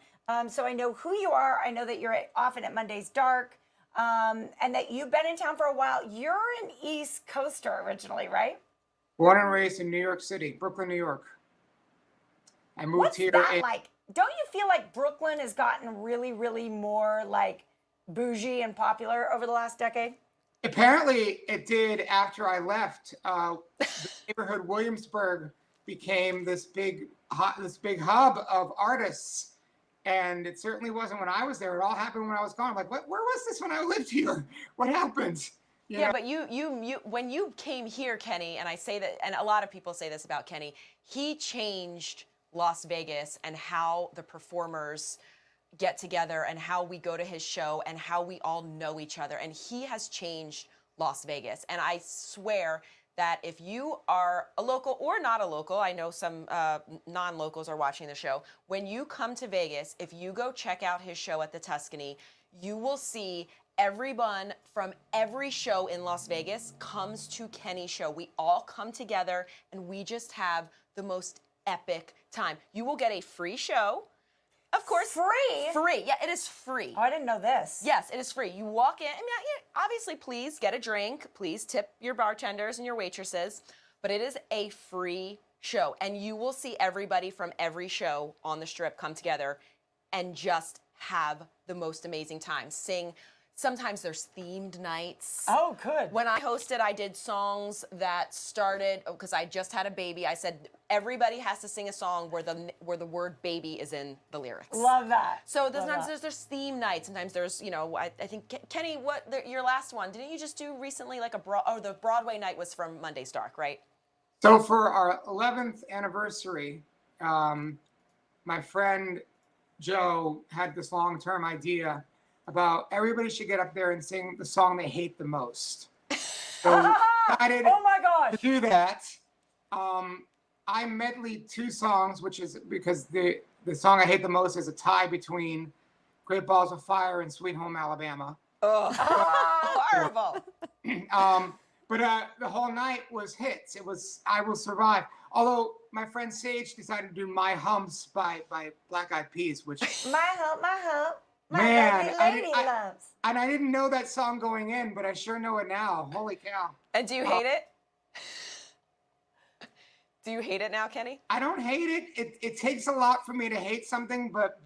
So I know who you are. I know that you're often at Monday's Dark, and that you've been in town for a while. You're an East Coaster originally, right? Born and raised in New York City, Brooklyn, New York. I moved What's here. that like? Don't you feel like Brooklyn has gotten really, really more like bougie and popular over the last decade? Apparently, it did after I left. The neighborhood Williamsburg became this big hub of artists, And it certainly wasn't when I was there. It all happened when I was gone. I'm like, where was this when I lived here? What happened? You Yeah, know? but when you came here, Kenny, and I say that, and a lot of people say this about Kenny, he changed Las Vegas and how the performers get together and how we go to his show and how we all know each other. And he has changed Las Vegas. And I swear that if you are a local or not a local, I know some non-locals are watching the show, when you come to Vegas, if you go check out his show at the Tuscany, you will see everyone from every show in Las Vegas comes to Kenny's show. We all come together and we just have the most epic time. You will get a free show. Of course. Free? Free. Yeah, it is free. Oh, I didn't know this. Yes, it is free. You walk in. I mean, obviously, please get a drink. Please tip your bartenders and your waitresses. But it is a free show. And you will see everybody from every show on the Strip come together and just have the most amazing time. Sing. Sometimes there's themed nights. Oh, good. When I hosted, I did songs that started, because I just had a baby. I said, everybody has to sing a song where the word baby is in the lyrics. Love that. So Love sometimes that. there's theme nights. Sometimes there's, I think, Kenny, your last one, didn't you just do recently like the Broadway night was from Monday's Dark, right? So for our 11th anniversary, my friend Joe had this long-term idea about everybody should get up there and sing the song they hate the most. So we decided Oh my to gosh. do that. I medleyed two songs, which is because the song I hate the most is a tie between Great Balls of Fire and Sweet Home Alabama. Oh, horrible. But the whole night was hits. It was I Will Survive. Although my friend Sage decided to do My Humps by Black Eyed Peas, which My hump, my hump. My Man, lovely lady loves. and I didn't know that song going in, but I sure know it now. Holy cow. And do you hate it? Do you hate it now, Kenny? I don't hate it. It takes a lot for me to hate something, but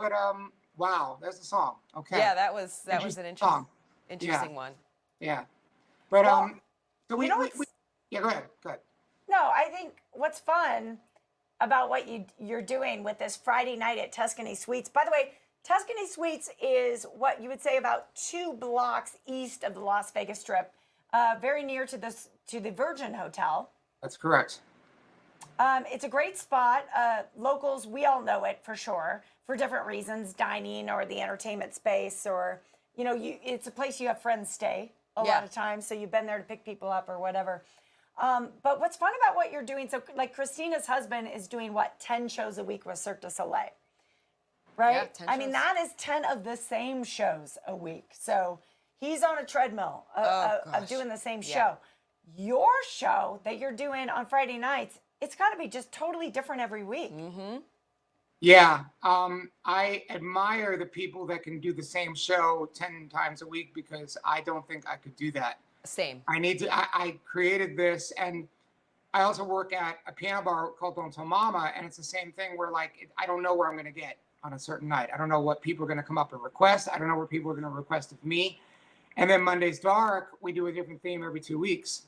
wow, there's a song. Okay. Yeah, that was an Interesting song. interesting one. Yeah. But Well, so you know we what's- yeah, go ahead. No, I think what's fun about what you're doing with this Friday night at Tuscany Suites. By the way, Tuscany Suites is what you would say about 2 blocks east of the Las Vegas Strip, very near to the Virgin Hotel. That's correct. It's a great spot. Locals, we all know it for sure, for different reasons, dining or the entertainment space, or it's a place you have friends stay a Yeah. lot of times, so you've been there to pick people up or whatever. But what's fun about what you're doing? So, like Christina's husband is doing 10 shows a week with Cirque du Soleil, right? Yeah, 10 I mean, shows. that is 10 of the same shows a week. So he's on a treadmill of gosh. doing the same Yeah. show. Your show that you're doing on Friday nights, it's got to be just totally different every week. Mm-hmm. Yeah. I admire the people that can do the same show 10 times a week because I don't think I could do that. Same. I created this, and I also work at a piano bar called Don't Tell Mama, and it's the same thing where I don't know where I'm going to get on a certain night. I don't know what people are going to come up and request. I don't know what people are going to request of me. And then Monday's Dark, we do a different theme every 2 weeks.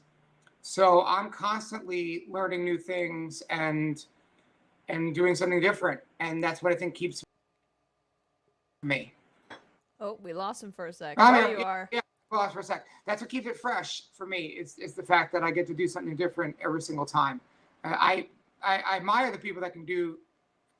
So I'm constantly learning new things and doing something different, and that's what I think keeps me. Oh, we lost him for a sec. I There mean, you are. Yeah, pause for a sec. That's what keeps it fresh for me. Is the fact that I get to do something different every single time. I admire the people that can do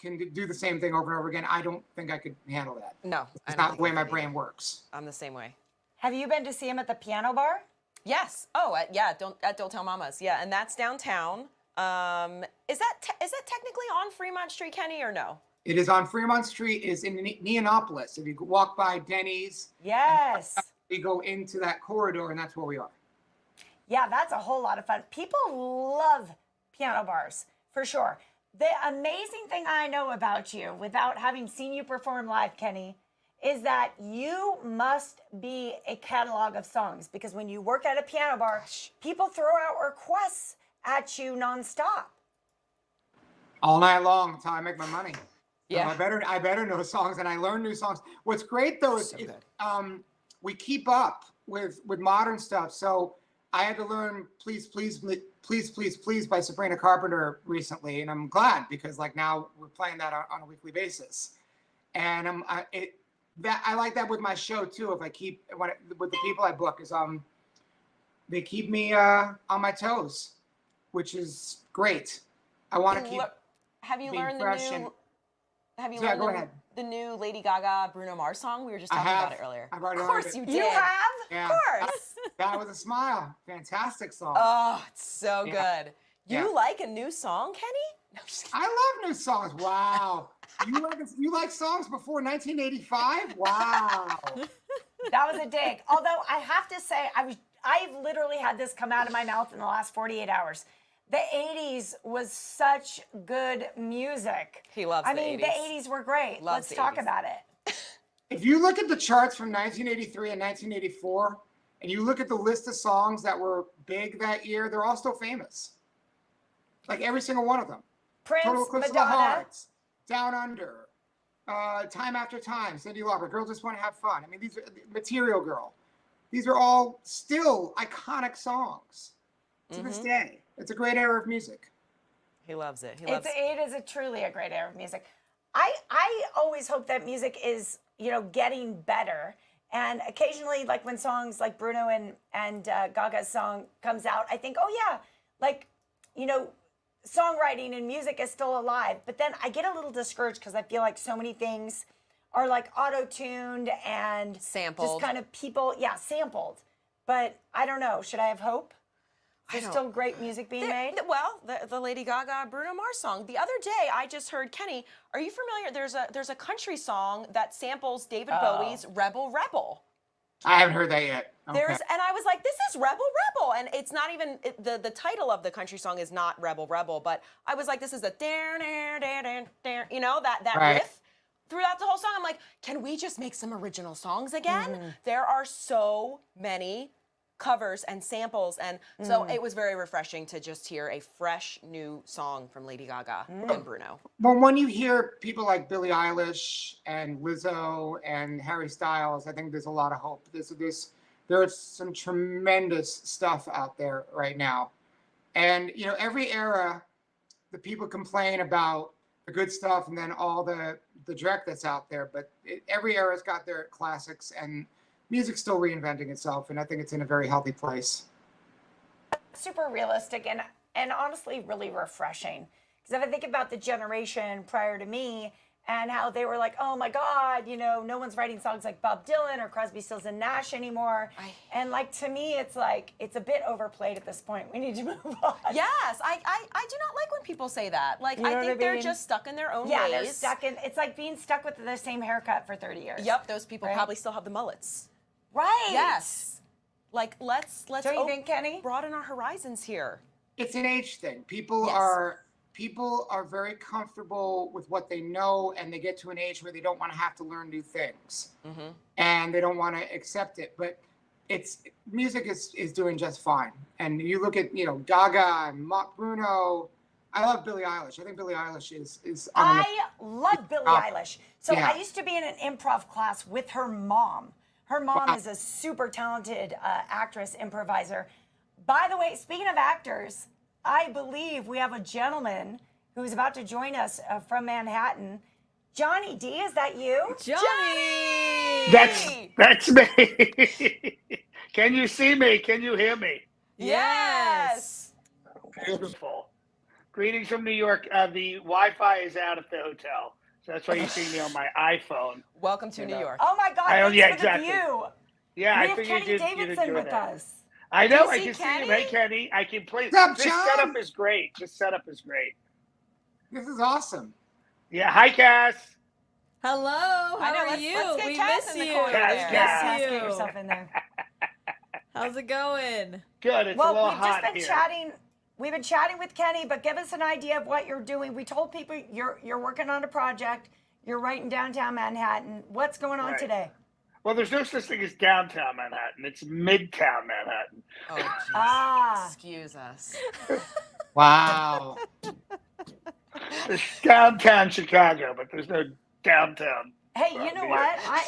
the same thing over and over again. I don't think I could handle that. No, I It's don't not think the way I my could brain either. works. I'm the same way. Have you been to see him at the piano bar? Yes. Oh, yeah. Don't tell mamas. Yeah, and that's downtown. Is that technically on Fremont Street, Kenny, or no? It is on Fremont Street. Is in Neonopolis. If you walk by Denny's, Yes. you go into that corridor, and that's where we are. Yeah, that's a whole lot of fun. People love piano bars, for sure. The amazing thing I know about you, without having seen you perform live, Kenny, is that you must be a catalog of songs, because when you work at a piano bar, people throw out requests at you nonstop. All night long. That's how I make my money. Yeah. I better know songs, and I learn new songs. What's great though is So good. we keep up with modern stuff. So I had to learn Please, Please, Please, Please, Please by Sabrina Carpenter recently, and I'm glad because now we're playing that on a weekly basis. and I like that with my show too. If I keep with the people I book is they keep me on my toes, which is great. I want to keep. Have you being learned fresh the new? Have you Yeah, learned go ahead. the new Lady Gaga Bruno Mars song? We were just I talking about have. it earlier. I've already Of learned course it. you did. You have? Yeah, Of course. That was a smile. Fantastic song. Oh, it's so Yeah. good. You Yeah. like a new song, Kenny? No, I'm just kidding. I love new songs. Wow. You like songs before 1985? Wow. That was a dig. Although I have to say, I've literally had this come out of my mouth in the last 48 hours. The 80s was such good music. He loves I the mean, 80s. the 80s were great. Loves Let's the talk 80s. about it. If you look at the charts from 1983 and 1984, and you look at the list of songs that were big that year, they're all still famous. Like every single one of them. Prince, Total Eclipse of the Madonna. Hearts, Down Under, Time After Time, Cyndi Lauper, Girls Just Want to Have Fun. I mean, these are Material Girl. These are all still iconic songs to this day. It's a great era of music. He loves it. He loves It is truly a great era of music. I always hope that music is, getting better. And occasionally, like when songs like Bruno and Gaga's song comes out, I think, oh yeah, like, songwriting and music is still alive. But then I get a little discouraged because I feel like so many things are like auto-tuned and Sampled. just kind of sampled. But I don't know. Should I have hope? There's still great music being made. Well, the Lady Gaga Bruno Mars song. The other day, I just heard Kenny. Are you familiar? There's a country song that samples David Bowie's "Rebel Rebel." I haven't heard that yet. Okay. And I was like, this is Rebel Rebel, and it's not even the title of the country song is not Rebel Rebel, but I was like, this is a that Right. riff throughout the whole song. I'm like, can we just make some original songs again? There are so many covers and samples, and so it was very refreshing to just hear a fresh new song from Lady Gaga and Bruno. Well, when you hear people like Billie Eilish and Lizzo and Harry Styles, I think there's a lot of hope. There's some tremendous stuff out there right now. And, every era, the people complain about the good stuff and then all the dreck that's out there. But every era's got their classics, and music's still reinventing itself. And I think it's in a very healthy place. Super realistic and honestly really refreshing. Because if I think about the generation prior to me and how they were like, oh my God, no one's writing songs like Bob Dylan or Crosby, Stills and Nash anymore. And like, to me, it's like, it's a bit overplayed at this point. We need to move on. Yes, I do not like when people say that. Like, You know I what think I they're mean? just stuck in their own Yeah, ways. they're stuck in, it's like being stuck with the same haircut for 30 years. Yep, those people Right? probably still have the mullets. Right. Yes. Like, let's Don't you think, Kenny? broaden our horizons here. It's an age thing. People Yes. are very comfortable with what they know, and they get to an age where they don't want to have to learn new things, and they don't want to accept it. But music is doing just fine. And you look at Gaga and Bruno. I love Billie Eilish. I think Billie Eilish is on I love Billie top. Eilish. So Yeah. I used to be in an improv class with her mom. Her mom Wow. is a super talented actress, improviser. By the way, speaking of actors, I believe we have a gentleman who's about to join us from Manhattan. Johnny D, is that you? Johnny! That's me. Can you see me? Can you hear me? Yes. Beautiful. Greetings from New York. The Wi-Fi is out at the hotel, so that's why you see me on my iPhone. Welcome to New York. Oh my God, I- thanks yeah, for exactly. the view. Yeah, We I have figured Kenny you'd Davidson enjoy with that. us. I know. Do I you can see see him. Kenny? Hey, Kenny. I can play. What's up, This John? setup is great. This setup is great. This is awesome. Yeah. Hi, Cass. Hello, how I know, are let's- you? let's get We Cass miss in the you. corner Cass, there. Cass. Yes, Miss get you. yourself in there. How's it going? Good. It's a Well, little we've just hot been here. chatting. We've been chatting with Kenny, but give us an idea of what you're doing. We told people you're working on a project. You're right in downtown Manhattan. What's going on Right. today? Well, there's no such thing as downtown Manhattan. It's Midtown Manhattan. Oh, jeez. Ah. Excuse us. Wow. There's downtown Chicago, but there's no downtown. Hey, you know New what? York.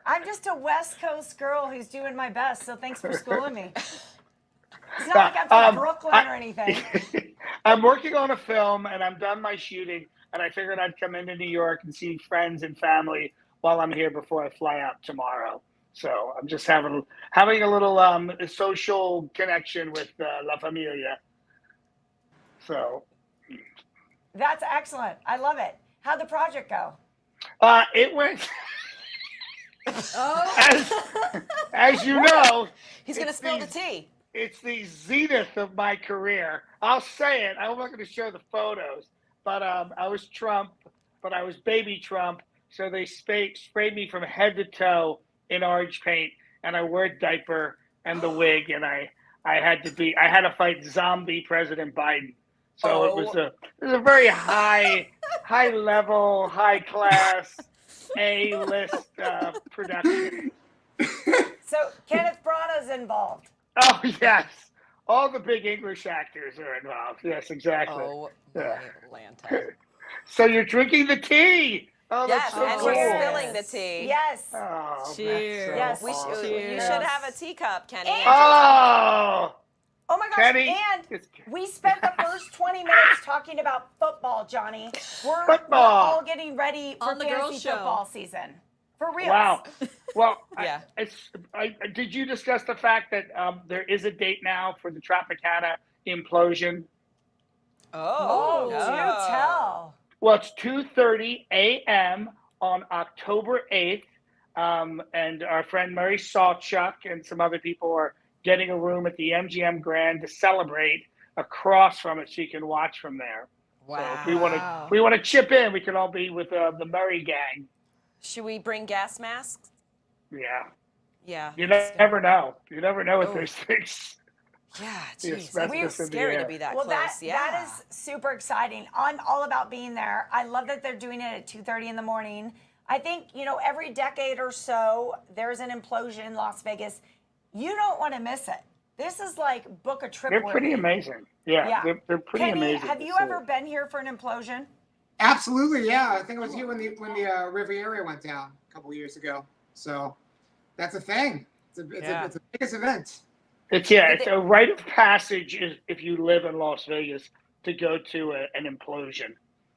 I'm just a West Coast girl who's doing my best. So thanks for schooling me. It's not like I'm from Brooklyn or anything. I'm working on a film and I'm done my shooting. and I figured I'd come into New York and see friends and family while I'm here before I fly out tomorrow. So I'm just having a little social connection with La Familia. So That's excellent. I love it. How'd the project go? it went Oh, as you know. He's going to It's spill the these- tea. It's the zenith of my career. I'll say it. I'm not going to show the photos, but I was Trump, but I was baby Trump. So they sprayed me from head to toe in orange paint, and I wore a diaper and the wig, and I had to fight zombie President Biden. So it was a very high level, high class, A-list production. So Kenneth Branagh's involved. Oh yes, all the big English actors are involved. Yes, exactly. Oh, Yeah. my Atlanta. So you're drinking the tea. Oh, Yes, that's so and cool. we're spilling the tea. Yes. Oh, that's Cheers. so Yes. awesome. You should have a teacup, Kenny. And- Oh, Oh my gosh. Kenny. And It's- we spent the first 20 minutes talking about football, Johnny. We're Football. all getting ready for On the fantasy girls' show. football season. For real. Wow. Well, Yeah. did you discuss the fact that there is a date now for the Tropicana implosion? Oh, no. do tell. Well, it's 2:30 a.m. on October 8th, and our friend Murray Saltchuk and some other people are getting a room at the MGM Grand to celebrate across from it, so you can watch from there. So if we want to chip in, we can all be with the Murray gang. Should we bring gas masks? Yeah, Yeah. you never know. You never know with those things. Yeah, The jeez. asbestos We're in the scary to air. be that Well, close. that is super exciting. I'm all about being there. I love that they're doing it at 2:30 in the morning. I think, every decade or so, there's an implosion in Las Vegas. You don't want to miss it. This is like book a trip. They're worthy. pretty amazing. Yeah, they're pretty Kenny, amazing. have to you see. ever been here for an implosion? Absolutely, yeah. I think it was here when the Riviera went down a couple of years ago. So that's a thing. It's a biggest event. It's a rite of passage if you live in Las Vegas to go to an implosion.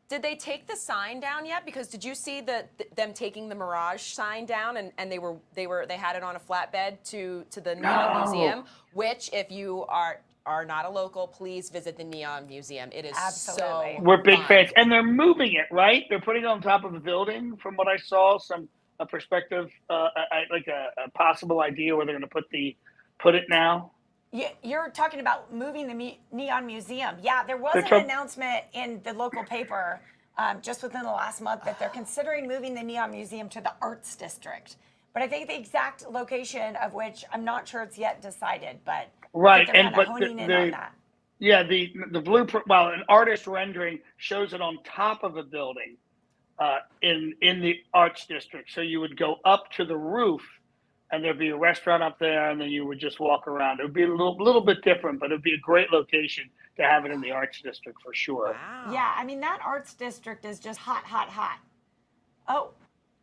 Did they take the sign down yet? Because did you see them taking the Mirage sign down and they had it on a flatbed to the Neon Museum, which if you are not a local, please visit the Neon Museum. It is Absolutely. so We're big fun. fans, and they're moving it, right? They're putting it on top of a building, from what I saw. A perspective, like a possible idea where they're going to put it now. You're talking about moving the Neon Museum. Yeah, there was They're an announcement in the local paper just within the last month that they're considering moving the Neon Museum to the Arts District. But I think the exact location of which I'm not sure it's yet decided, but Right, they're and kinda but honing in on that. yeah, the blueprint. Well, an artist rendering shows it on top of a building in the Arts District. So you would go up to the roof, and there'd be a restaurant up there, and then you would just walk around. It would be a little bit different, but it'd be a great location to have it in the Arts District for sure. Wow. Yeah, I mean, that Arts District is just hot, hot, hot.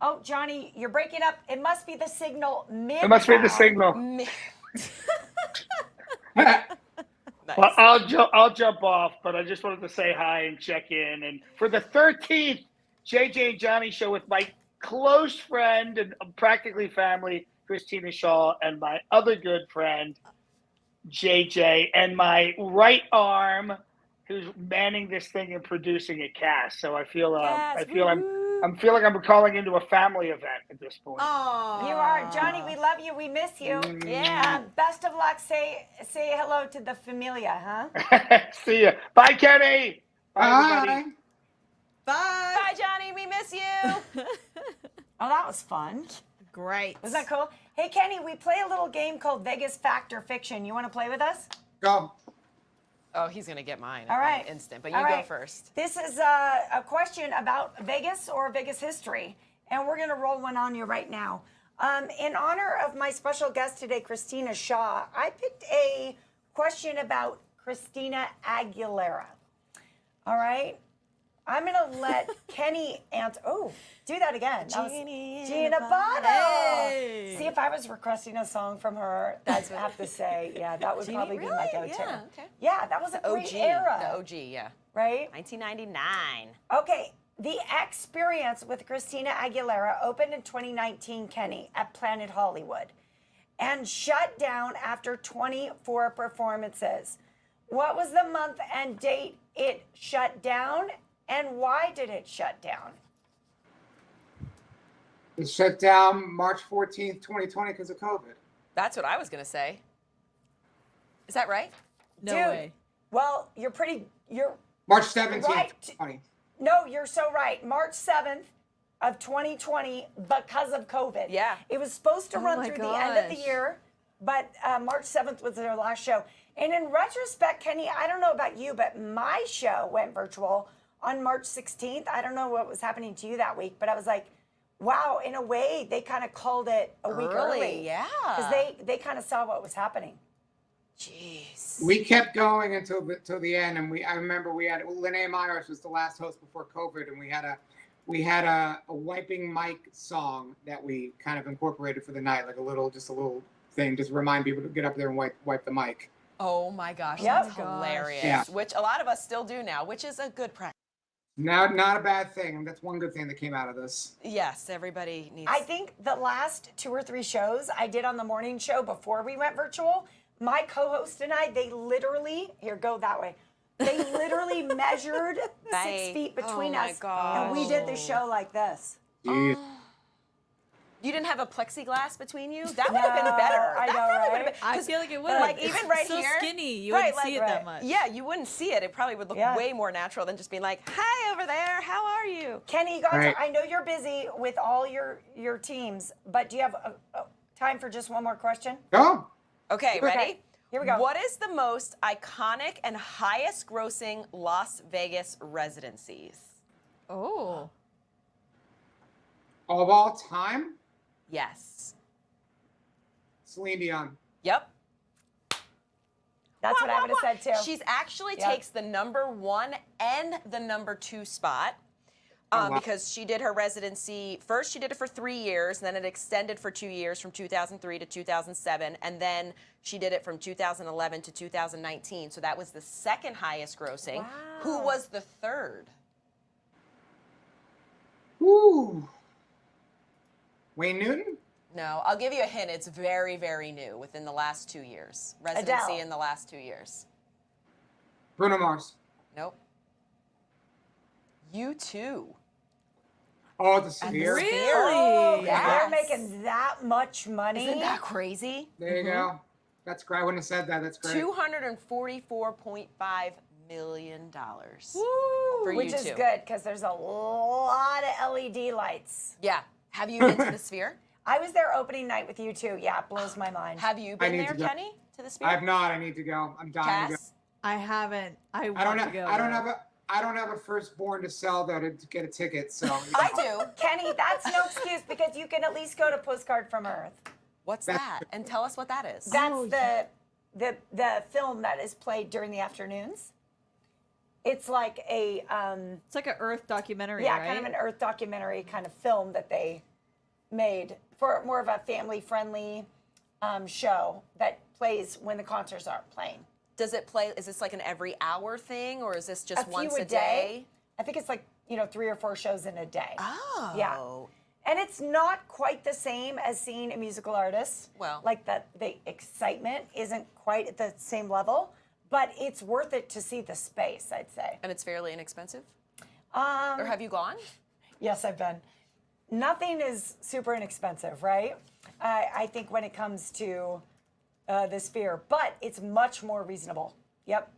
Oh, Johnny, you're breaking up. It must be the signal mid. It must be the signal. Nice. Well, I'll jump off, but I just wanted to say hi and check in. And for the 13th JJ and Johnny show with my close friend and practically family, Christina Shaw, and my other good friend, JJ, and my right arm, who's manning this thing and producing it, Cass. So I feel like I'm calling into a family event at this point. oh, You are, Johnny. We love you. We miss you. Yeah. Best of luck. Say hello to the familia, huh? See ya. Bye, Kenny. Bye, everybody. Bye. Bye. Bye, Johnny. We miss you. Oh, that was fun. Great. Wasn't that cool? Hey, Kenny, we play a little game called Vegas Fact or Fiction. You want to play with us? Go. Oh, he's gonna get mine. All right. In an instant, but you All go right. first. This is a question about Vegas or Vegas history, and we're going to roll one on you right now. In honor of my special guest today, Christina Shaw, I picked a question about Christina Aguilera. All right? I'm gonna let Kenny answer. Oh, do that again. That was Genie in Gina a Bono. Hey. See, if I was requesting a song from her, I'd have to say, yeah, that would probably be my Really? go-to. Yeah, okay. Yeah, that was a great OG. era. The OG, yeah. Right? 1999. Okay, The Experience with Christina Aguilera opened in 2019, Kenny, at Planet Hollywood, and shut down after 24 performances. What was the month and date it shut down, and why did it shut down? It shut down March 14th, 2020 because of COVID. That's what I was going to say. Is that right? No Dude, way. Well, you're March 17th, Right. 2020. no, you're so right. March 7th of 2020 because of COVID. Yeah. It was supposed to Oh run my through the end of the gosh. year, but March 7th was their last show. And in retrospect, Kenny, I don't know about you, but my show went virtual on March 16th. I don't know what was happening to you that week, but I was like, wow, in a way, they kind of called it a week early. Yeah. Because they kind of saw what was happening. Jeez. We kept going until the end, and I remember we had Linnea Myers was the last host before COVID, and we had a wiping mic song that we kind of incorporated for the night, like a little thing, just to remind people to get up there and wipe the mic. Oh my gosh, Yep. that's hilarious. Yeah. Which a lot of us still do now, which is a good practice. Now, not a bad thing. That's one good thing that came out of this. Yes, everybody needs. I think the last 2 or 3 shows I did on the morning show before we went virtual, my co-host and I, they literally, here, go that way. They literally measured 6 Right. feet between Oh my us. gosh. And we did the show like this. Jeez. You didn't have a plexiglass between you? That would have been better. I That know, probably right? would've been- I 'cause, feel like it would. like, even right so here, skinny, you right, wouldn't see it like- that much. Yeah, you wouldn't see it. It probably would look Yeah. way more natural than just being like, "Hi over there, how are you?" Kenny, you got Right. I know you're busy with all your teams, but do you have time for just one more question? Go. Okay, ready? Here we go. What is the most iconic and highest grossing Las Vegas residencies? Oh. Of all time, Yes. Celine Dion. Yep. That's what I would have said too. She's actually Yep. takes the #1 and the #2 spot. Oh, wow. Because she did her residency, first she did it for 3 years, and then it extended for 2 years from 2003 to 2007, and then she did it from 2011 to 2019. So that was the second highest grossing. Who Wow. was the third? Woo. Wayne Newton? No, I'll give you a hint. It's very, very new within the last 2 years. Residency Adele. in the last 2 years. Bruno Mars. Nope. U2. Oh, the Sphere. Really? Oh, Yes. they're making that much money. Isn't that crazy? There you go. That's great. I wouldn't have said that. That's great. $244.5 million. Woo. For Which U2. is good because there's a lot of LED lights. Yeah. Have you been to the Sphere? I was there opening night with you too. Yeah, it blows my mind. Have you I been need there, to go. Kenny? To the Sphere? I have not. I need to go. I'm dying to go. Cass? I haven't. I want I don't to have. go. I don't though. have a. I don't have a firstborn to sell though to get a ticket. So I do. Kenny, that's no excuse because you can at least go to Postcard from Earth. What's that? And tell us what that is. That's Oh, the film that is played during the afternoons. It's like a It's like an Earth documentary, yeah, right? kind of an Earth documentary kind of film that they made for more of a family-friendly show that plays when the concerts aren't playing. Does it play? Is this like an every hour thing, or is this just A few once a a day. day? I think it's like 3 or 4 shows in a day. Oh. Yeah. And it's not quite the same as seeing a musical artist. Well. Like the excitement isn't quite at the same level, but it's worth it to see the space, I'd say. And it's fairly inexpensive? Or have you gone? Yes, I've been. Nothing is super inexpensive, right? I think when it comes to the Sphere, but it's much more reasonable. Yep.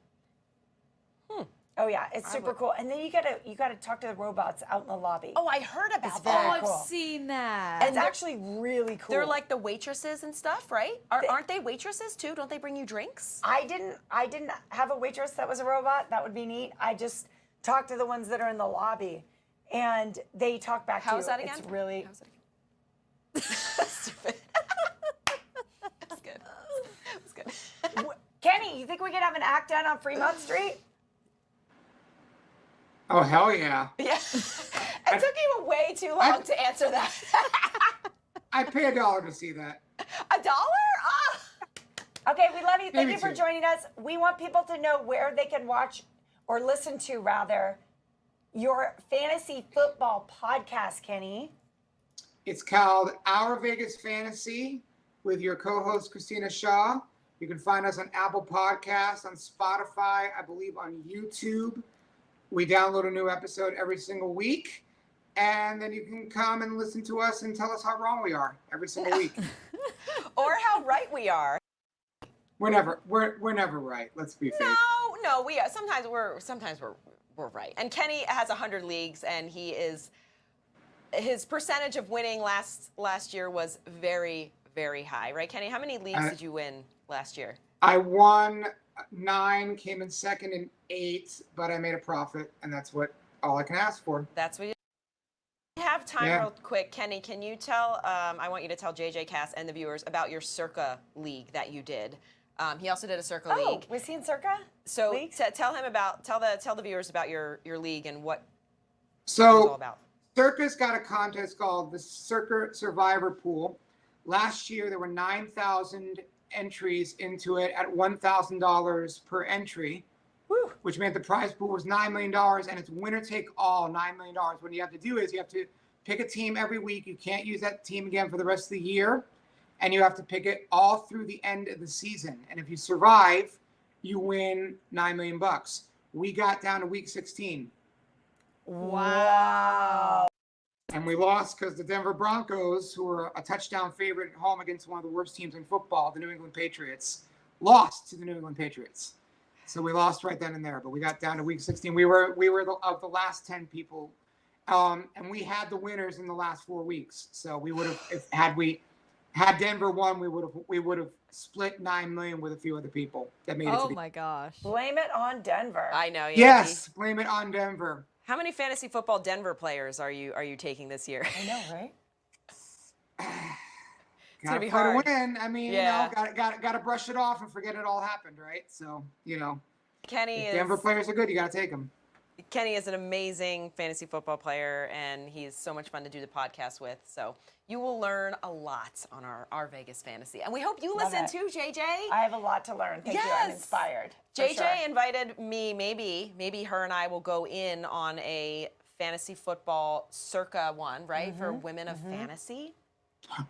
Oh yeah, it's super cool. And then you gotta talk to the robots out in the lobby. Oh, I heard about It's that. very Oh, I've cool. seen that. It's actually really cool. They're like the waitresses and stuff, right? Aren't they waitresses too? Don't they bring you drinks? I didn't have a waitress that was a robot. That would be neat. I just talked to the ones that are in the lobby, and they talk back to you. How's that again? It's really How's that again? Stupid. That's good. That's good. Kenny, you think we could have an act out on Fremont Street? Oh, hell yeah. Yeah. It took you way too long to answer that. I'd pay $1 to see that. $1? Ah. Okay, we love you. Thank Maybe you for two. joining us. We want people to know where they can watch or listen to, rather, your fantasy football podcast, Kenny. It's called Our Vegas Fantasy with your co-host Christina Shaw. You can find us on Apple Podcasts, on Spotify, I believe on YouTube. We download a new episode every single week. And then you can come and listen to us and tell us how wrong we are every single week. Or how right we are. We're never right. Let's be fair. No, we are. Sometimes we're right. And Kenny has 100 leagues, and his percentage of winning last year was very, very high, right, Kenny? How many leagues did you win last year? I won 9, came in second in 8, but I made a profit, and that's all I can ask for. That's what you have time. Yeah. Real quick, Kenny, can you tell? I want you to tell JJ Cass and the viewers about your Circa League that you did. He also did a Circa Oh, League. was he in Circa? So League? tell the viewers about your league and what it's So all about. Circa's got a contest called the Circa Survivor Pool. Last year, there were 9,000 entries into it at $1,000 per entry, which meant the prize pool was $9 million, and it's winner take all, $9 million. What you have to do is you have to pick a team every week. You can't use that team again for the rest of the year, and you have to pick it all through the end of the season. And if you survive, you win $9 million. We got down to week 16. Wow. And we lost because the Denver Broncos, who were a touchdown favorite at home against one of the worst teams in football, the New England Patriots, lost to the New England Patriots. So we lost right then and there. But we got down to week 16. We were of the last 10 people, and we had the winners in the last 4 weeks. So we would have, had Denver won, we would have split $9 million with a few other people that made it. Oh my gosh. Blame it on Denver. I know. Yeah. Yes, blame it on Denver. How many fantasy football Denver players are you taking this year? I know, right? Gotta be play to hard. win. I mean, Yeah. gotta brush it off and forget it all happened, right? So, Kenny if Denver players are good, you gotta take them. Kenny is an amazing fantasy football player, and he's so much fun to do the podcast with. So you will learn a lot on our Vegas fantasy, and we hope you Love listen it. too, JJ. I have a lot to learn. Thank you. I'm Yes. inspired. for JJ sure. invited me. Maybe her and I will go in on a fantasy football Circa one, right, for women of fantasy.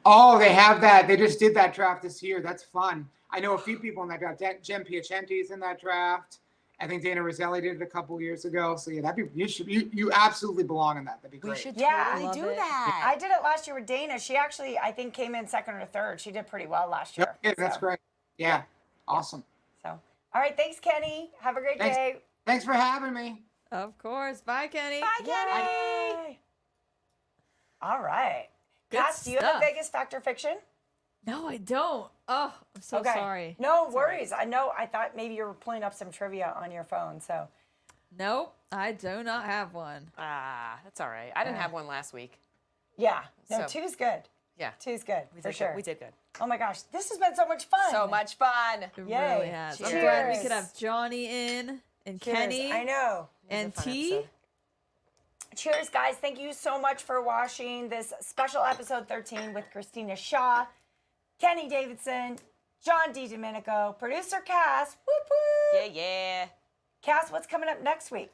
Oh, they have that. They just did that draft this year. That's fun. I know a few people in that draft. Jen Piacenti's in that draft. I think Dana Roselli did it a couple years ago. So yeah, you absolutely belong in that. That'd be great. We should Yeah. totally Love do it. that. I did it last year with Dana. She actually, I think, came in second or third. She did pretty well last year. Yeah, that's So- great. Yeah, awesome. So, all right. Thanks, Kenny. Have a great Thanks. day. Thanks for having me. Of course. Bye, Kenny. Bye, Kenny. Yay. All right. Good Cass, do you have a stuff. Vegas Fact or Fiction? No, I don't. Oh, I'm so sorry. No worries. I know. I thought maybe you were pulling up some trivia on your phone. So, Nope, I do not have one. That's all right. I didn't have one last week. yeah. No, So- two's good. Yeah. Two's good. We for did sure. good. We did good. Oh my gosh. This has been so much fun. So much fun. It Yay. really has. I'm Cheers. glad we could have Johnny in and Cheers. Kenny I know. and It was a fun T. episode. Cheers, guys. Thank you so much for watching this special episode 13 with Christina Shaw, Kenny Davidson, John DiDomenico, producer Cass. Whoop, whoop. Yeah. Cass, what's coming up next week?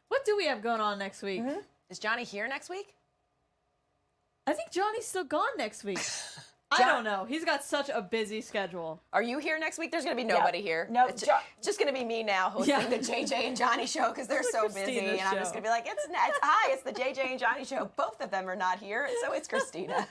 What do we have going on next week? Is Johnny here next week? I think Johnny's still gone next week. I don't know. He's got such a busy schedule. Are you here next week? There's going to be nobody here. No, It's Jo- just going to be me now hosting Yeah. the JJ and Johnny show because they're It's the so busy. Christina And I'm just show. going to be like, hi, it's the JJ and Johnny show. Both of them are not here, so it's Christina.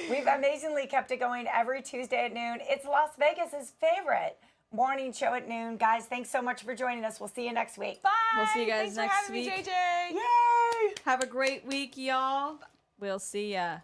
We've amazingly kept it going every Tuesday at noon. It's Las Vegas's favorite morning show at noon. Guys, thanks so much for joining us. We'll see you next week. Bye. We'll see you guys Thanks next for having week. me, JJ. Yay! Have a great week, y'all. We'll see ya.